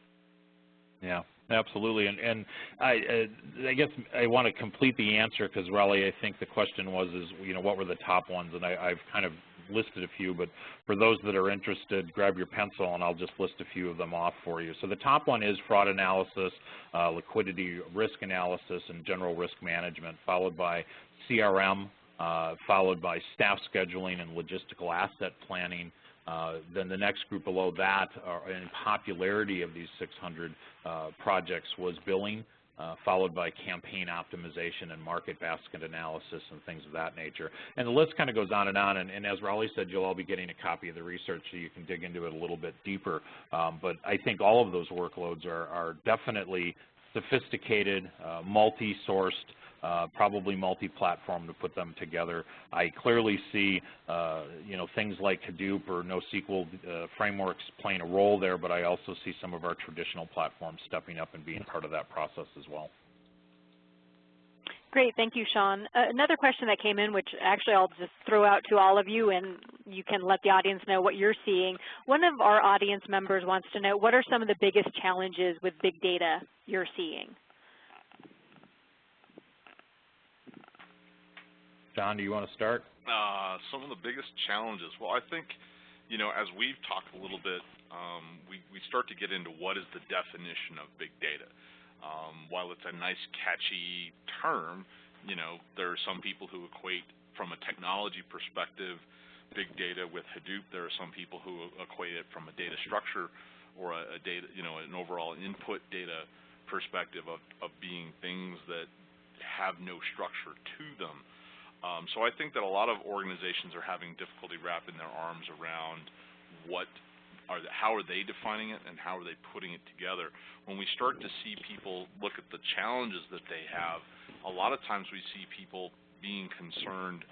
Yeah, absolutely. And I guess I want to complete the answer, because Raleigh, I think the question is, you know, what were the top ones? And I've kind of listed a few, but for those that are interested, grab your pencil and I'll just list a few of them off for you. So the top one is fraud analysis, liquidity risk analysis, and general risk management, followed by CRM, followed by staff scheduling and logistical asset planning. Then the next group below that, in popularity of these 600 projects, was billing, followed by campaign optimization and market basket analysis and things of that nature. And the list kind of goes on, and as Raleigh said, you'll all be getting a copy of the research so you can dig into it a little bit deeper. But I think all of those workloads are definitely sophisticated, multi-sourced, probably multi-platform to put them together. I clearly see, you know, things like Hadoop or NoSQL frameworks playing a role there, but I also see some of our traditional platforms stepping up and being part of that process as well. Great, thank you, Shawn. Another question that came in, which actually I'll just throw out to all of you, and you can let the audience know what you're seeing. One of our audience members wants to know, what are some of the biggest challenges with big data you're seeing? John, do you want to start? Some of the biggest challenges. Well, I think, you know, as we've talked a little bit, we we start to get into what is the definition of big data. While it's a nice, catchy term, you know, there are some people who equate from a technology perspective big data with Hadoop. There are some people who equate it from a data structure or a data, you know, an overall input data perspective of being things that have no structure to them. So I think that a lot of organizations are having difficulty wrapping their arms around how are they defining it and how are they putting it together. When we start to see people look at the challenges that they have, a lot of times we see people being concerned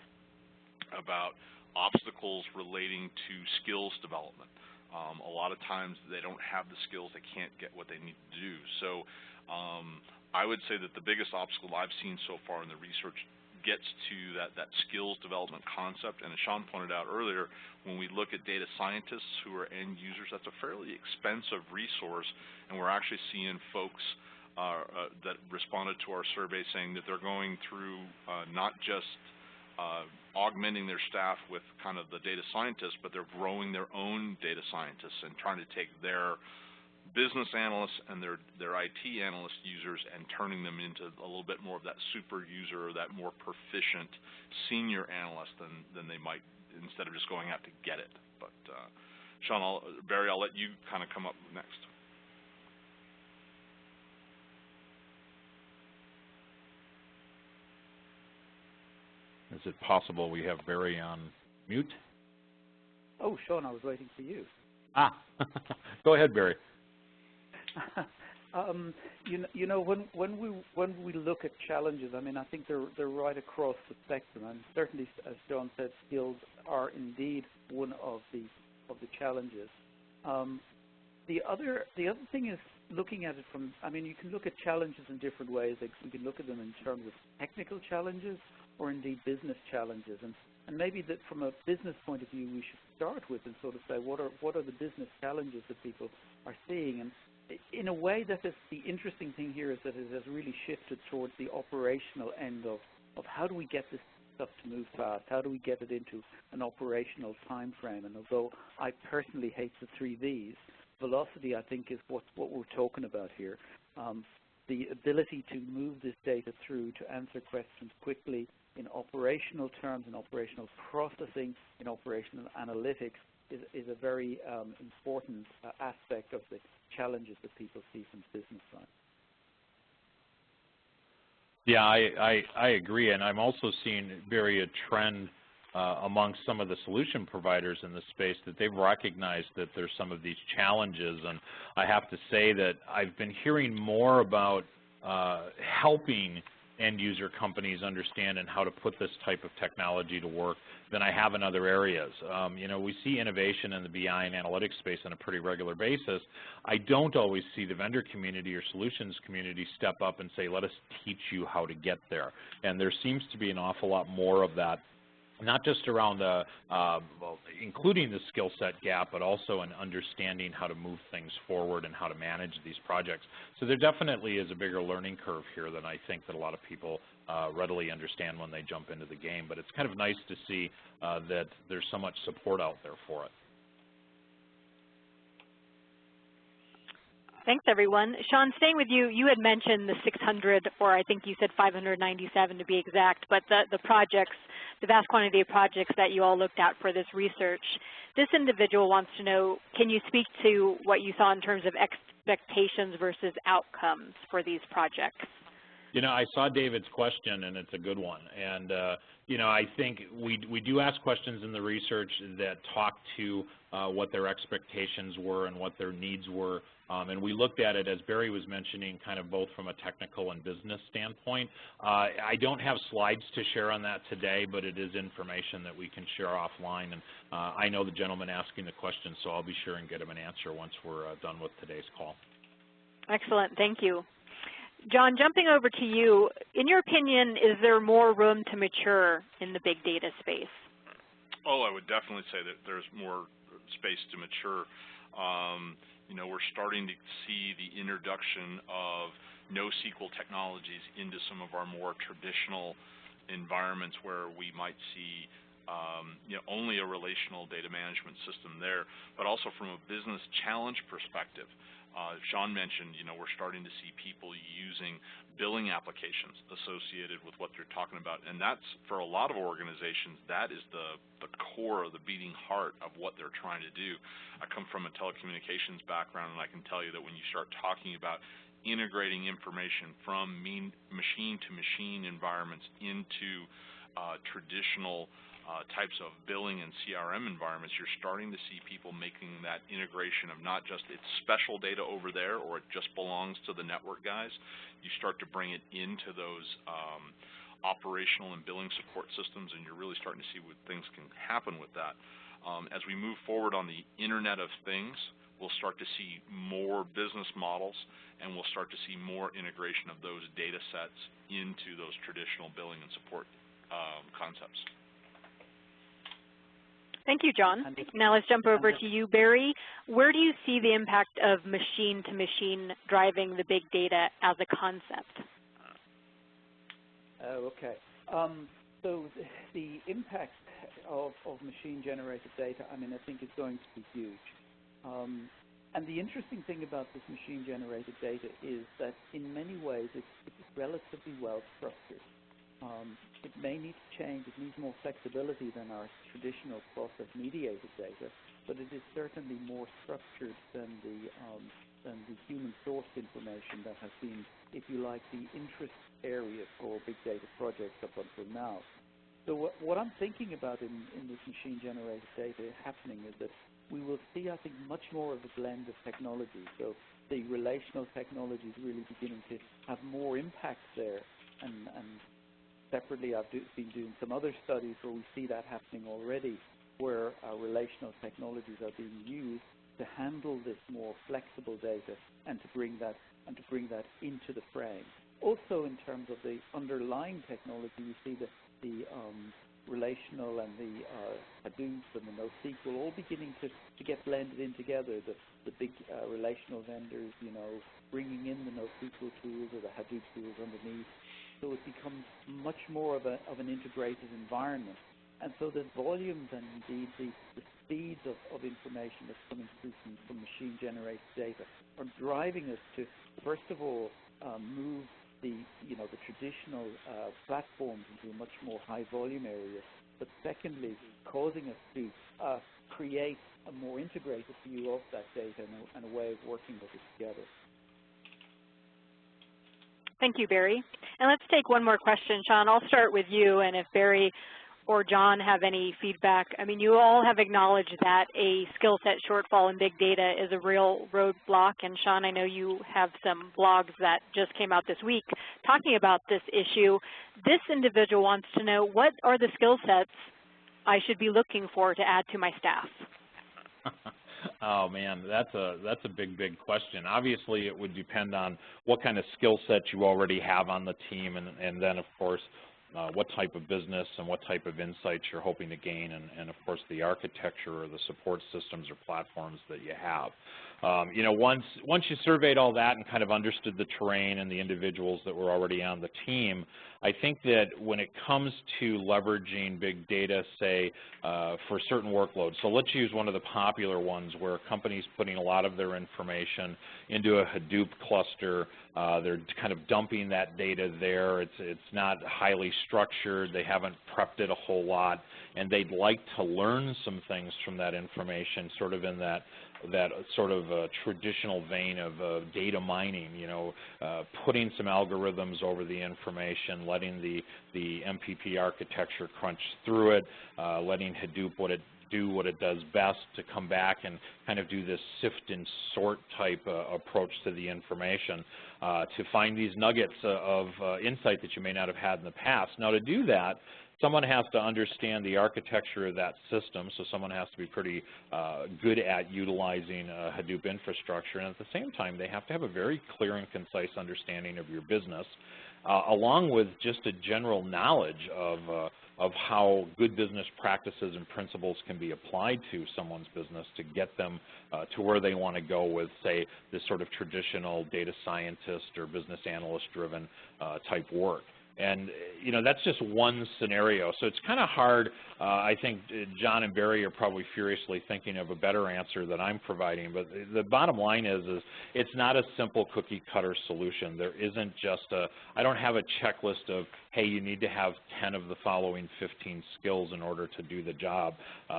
about obstacles relating to skills development. A lot of times they don't have the skills, they can't get what they need to do. So I would say that the biggest obstacle I've seen so far in the research gets to that skills development concept. And as Shawn pointed out earlier, when we look at data scientists who are end users, that's a fairly expensive resource, and we're actually seeing folks that responded to our survey saying that they're going through not just augmenting their staff with kind of the data scientists, but they're growing their own data scientists and trying to take their business analysts and their IT analyst users and turning them into a little bit more of that super user or that more proficient senior analyst than they might, instead of just going out to get it. But Shawn, Barry, I'll let you kind of come up next. Is it possible we have Barry on mute? Oh, Shawn, I was waiting for you. Go ahead, Barry. You know, when we look at challenges, I mean, I think they're right across the spectrum, and certainly, as Shawn said, skills are indeed one of the challenges. The other thing is looking at it from, I mean, you can look at challenges in different ways. Like, we can look at them in terms of technical challenges or indeed business challenges, and maybe that from a business point of view, we should start with and sort of say what are the business challenges that people are seeing. And in a way, that is the interesting thing here, is that it has really shifted towards the operational end of how do we get this stuff to move fast? How do we get it into an operational time frame? And although I personally hate the 3 V's, velocity, I think, is what we're talking about here. The ability to move this data through to answer questions quickly in operational terms, in operational processing, in operational analytics is a very important aspect of the challenges that people see from the business side. Yeah, I agree, and I'm also seeing, Barry, a trend amongst some of the solution providers in the space that they've recognized that there's some of these challenges, and I have to say that I've been hearing more about helping end user companies understand and how to put this type of technology to work than I have in other areas. You know, we see innovation in the BI and analytics space on a pretty regular basis. I don't always see the vendor community or solutions community step up and say, let us teach you how to get there. And there seems to be an awful lot more of that, not just around the, including the skill set gap, but also in understanding how to move things forward and how to manage these projects. So there definitely is a bigger learning curve here than I think that a lot of people readily understand when they jump into the game. But it's kind of nice to see that there's so much support out there for it. Thanks, everyone. Shawn, staying with you, you had mentioned the 600, or I think you said 597 to be exact, but the projects, the vast quantity of projects that you all looked at for this research. This individual wants to know, can you speak to what you saw in terms of expectations versus outcomes for these projects? You know, I saw David's question, and it's a good one. And, you know, I think we do ask questions in the research that talk to what their expectations were and what their needs were. And we looked at it, as Barry was mentioning, kind of both from a technical and business standpoint. I don't have slides to share on that today, but it is information that we can share offline. And I know the gentleman asking the question, so I'll be sure and get him an answer once we're done with today's call. Excellent. Thank you. John, jumping over to you, in your opinion, is there more room to mature in the big data space? Oh, I would definitely say that there's more space to mature. You know, we're starting to see the introduction of NoSQL technologies into some of our more traditional environments where we might see only a relational data management system there, but also from a business challenge perspective. Shawn mentioned, we're starting to see people using billing applications associated with what they're talking about, and that's, for a lot of organizations, that is the core or the beating heart of what they're trying to do. I come from a telecommunications background, and I can tell you that when you start talking about integrating information from machine-to-machine environments into traditional types of billing and CRM environments, you're starting to see people making that integration of not just it's special data over there or it just belongs to the network guys. You start to bring it into those operational and billing support systems, and you're really starting to see what things can happen with that. As we move forward on the Internet of Things, we'll start to see more business models, and we'll start to see more integration of those data sets into those traditional billing and support concepts. Thank you, John. Now let's jump over to you, Barry. Where do you see the impact of machine-to-machine driving the big data as a concept? Okay. So the impact of machine-generated data, I think is going to be huge. And the interesting thing about this machine-generated data is that in many ways it's relatively well structured. It may need to change, it needs more flexibility than our traditional process-mediated data, but it is certainly more structured than the human-sourced information that has been, if you like, the interest area for big data projects up until now. So what I'm thinking about in this machine-generated data happening is that we will see, I think, much more of a blend of technology. So the relational technology is really beginning to have more impact there, and separately, I've been doing some other studies where we see that happening already, where relational technologies are being used to handle this more flexible data and to bring that into the frame. Also, in terms of the underlying technology, we see that the relational and the Hadoop and the NoSQL all beginning to get blended in together. The big relational vendors, bringing in the NoSQL tools or the Hadoop tools underneath. So it becomes much more of an integrated environment. And so the volumes and indeed the speeds of information that's coming through from machine-generated data are driving us to, first of all, move the traditional platforms into a much more high-volume area, but secondly, causing us to create a more integrated view of that data and a way of working with it together. Thank you, Barry. And let's take one more question. Shawn, I'll start with you, and if Barry or John have any feedback. You all have acknowledged that a skill set shortfall in big data is a real roadblock, and Shawn, I know you have some blogs that just came out this week talking about this issue. This individual wants to know, what are the skill sets I should be looking for to add to my staff? Oh man, that's a big question. Obviously, it would depend on what kind of skill set you already have on the team, and then of course what type of business and what type of insights you're hoping to gain, and of course the architecture or the support systems or platforms that you have. Once you surveyed all that and kind of understood the terrain and the individuals that were already on the team, I think that when it comes to leveraging big data, say, for certain workloads, so let's use one of the popular ones where a company's putting a lot of their information into a Hadoop cluster. They're kind of dumping that data there. It's not highly structured. They haven't prepped it a whole lot, and they'd like to learn some things from that information, sort of in that sort of traditional vein of data mining, putting some algorithms over the information, letting the MPP architecture crunch through it, letting Hadoop do what it does best to come back and kind of do this sift and sort type approach to the information to find these nuggets of insight that you may not have had in the past. Now, to do that, someone has to understand the architecture of that system, so someone has to be pretty good at utilizing Hadoop infrastructure, and at the same time they have to have a very clear and concise understanding of your business, along with just a general knowledge of how good business practices and principles can be applied to someone's business to get them to where they want to go with, say, this sort of traditional data scientist or business analyst driven type work. And, you know, that's just one scenario. So it's kind of hard. I think John and Barry are probably furiously thinking of a better answer than I'm providing. But the bottom line is it's not a simple cookie cutter solution. There isn't just I don't have a checklist of, hey, you need to have 10 of the following 15 skills in order to do the job.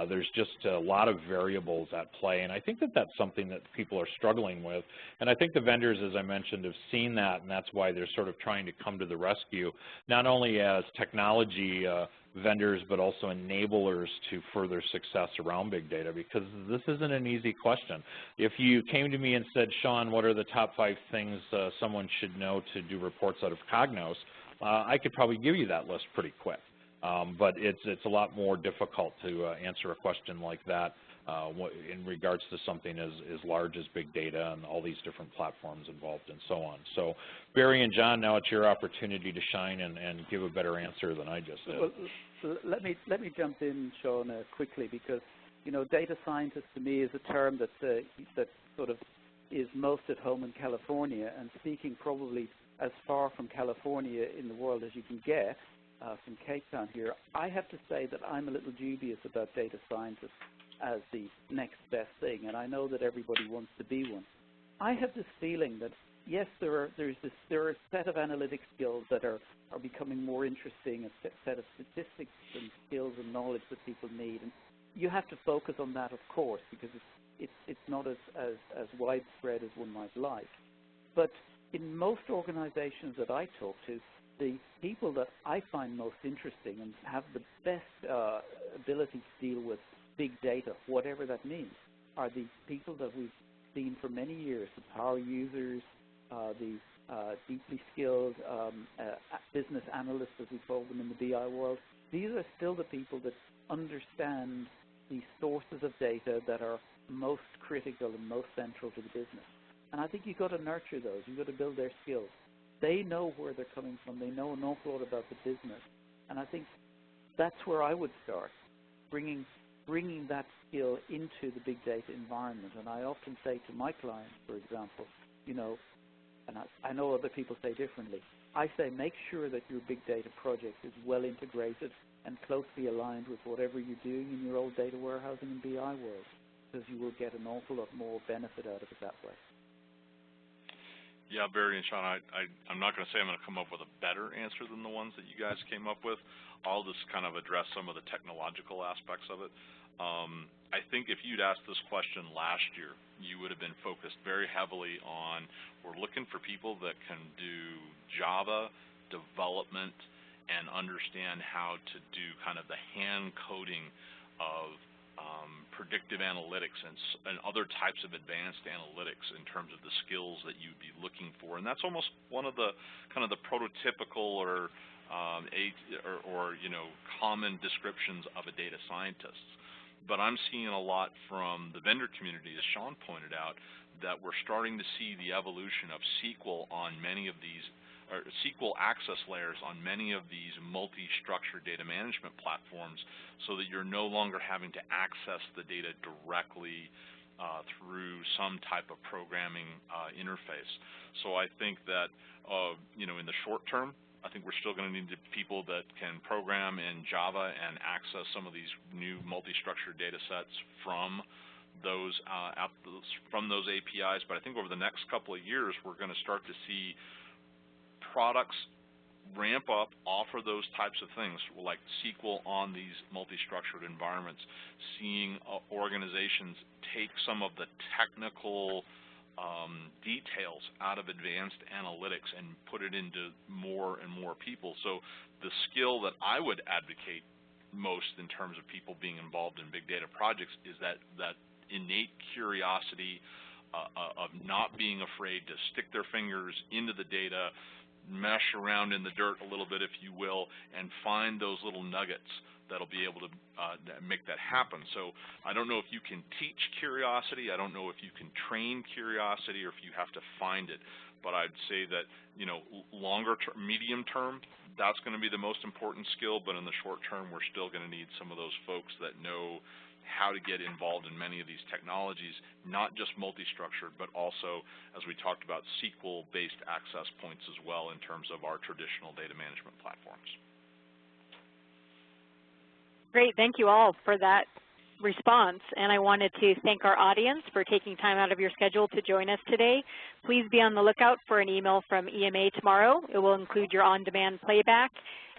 There's just a lot of variables at play. And I think that that's something that people are struggling with. And I think the vendors, as I mentioned, have seen that, and that's why they're sort of trying to come to the rescue, not only as technology vendors, but also enablers to further success around big data, because this isn't an easy question. If you came to me and said, Shawn, what are the top 5 things someone should know to do reports out of Cognos, I could probably give you that list pretty quick. But it's a lot more difficult to answer a question like that in regards to something as large as big data and all these different platforms involved and so on. So Barry and John, now it's your opportunity to shine and give a better answer than I just did. Well, let me jump in, Shawn, quickly, because, you know, data scientist to me is a term that sort of is most at home in California, and speaking probably as far from California in the world as you can get, from Cape Town here, I have to say that I'm a little dubious about data scientists as the next best thing, and I know that everybody wants to be one. I have this feeling that, yes, there are a set of analytic skills that are becoming more interesting, a set of statistics and skills and knowledge that people need, and you have to focus on that, of course, because it's not as widespread as one might like. But in most organizations that I talk to, the people that I find most interesting and have the best ability to deal with big data, whatever that means, are the people that we've seen for many years, the power users, the deeply skilled business analysts, as we call them in the BI world. These are still the people that understand the sources of data that are most critical and most central to the business. And I think you've got to nurture those. You've got to build their skills. They know where they're coming from. They know an awful lot about the business. And I think that's where I would start, bringing that skill into the big data environment. And I often say to my clients, for example, you know, and I know other people say differently, I say make sure that your big data project is well integrated and closely aligned with whatever you're doing in your old data warehousing and BI world, because you will get an awful lot more benefit out of it that way. Yeah, Barry and Shawn, I'm not going to say I'm going to come up with a better answer than the ones that you guys came up with. I'll just kind of address some of the technological aspects of it. I think if you'd asked this question last year, you would have been focused very heavily on, we're looking for people that can do Java development and understand how to do kind of the hand coding of predictive analytics and other types of advanced analytics in terms of the skills that you'd be looking for. And that's almost one of the kind of the prototypical or you know, common descriptions of a data scientist. But I'm seeing a lot from the vendor community, as Shawn pointed out, that we're starting to see the evolution of SQL on many of these, or SQL access layers on many of these multi-structured data management platforms, so that you're no longer having to access the data directly through some type of programming interface. So I think that you know, in the short term, I think we're still going to need people that can program in Java and access some of these new multi-structured data sets from those APIs. But I think over the next couple of years, we're going to start to see products ramp up, offer those types of things like SQL on these multi-structured environments, seeing organizations take some of the technical details out of advanced analytics and put it into more and more people. So the skill that I would advocate most in terms of people being involved in big data projects is that innate curiosity of not being afraid to stick their fingers into the data, mesh around in the dirt a little bit, if you will, and find those little nuggets that'll be able to make that happen. So I don't know if you can teach curiosity. I don't know if you can train curiosity, or if you have to find it. But I'd say that, you know, longer term, medium term, that's going to be the most important skill. But in the short term, we're still going to need some of those folks that know how to get involved in many of these technologies, not just multi-structured, but also, as we talked about, SQL-based access points as well in terms of our traditional data management platforms. Great, thank you all for that response, and I wanted to thank our audience for taking time out of your schedule to join us today. Please be on the lookout for an email from EMA tomorrow. It will include your on-demand playback,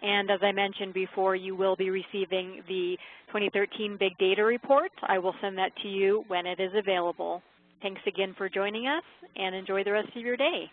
and as I mentioned before, you will be receiving the 2013 Big Data Report. I will send that to you when it is available. Thanks again for joining us, and enjoy the rest of your day.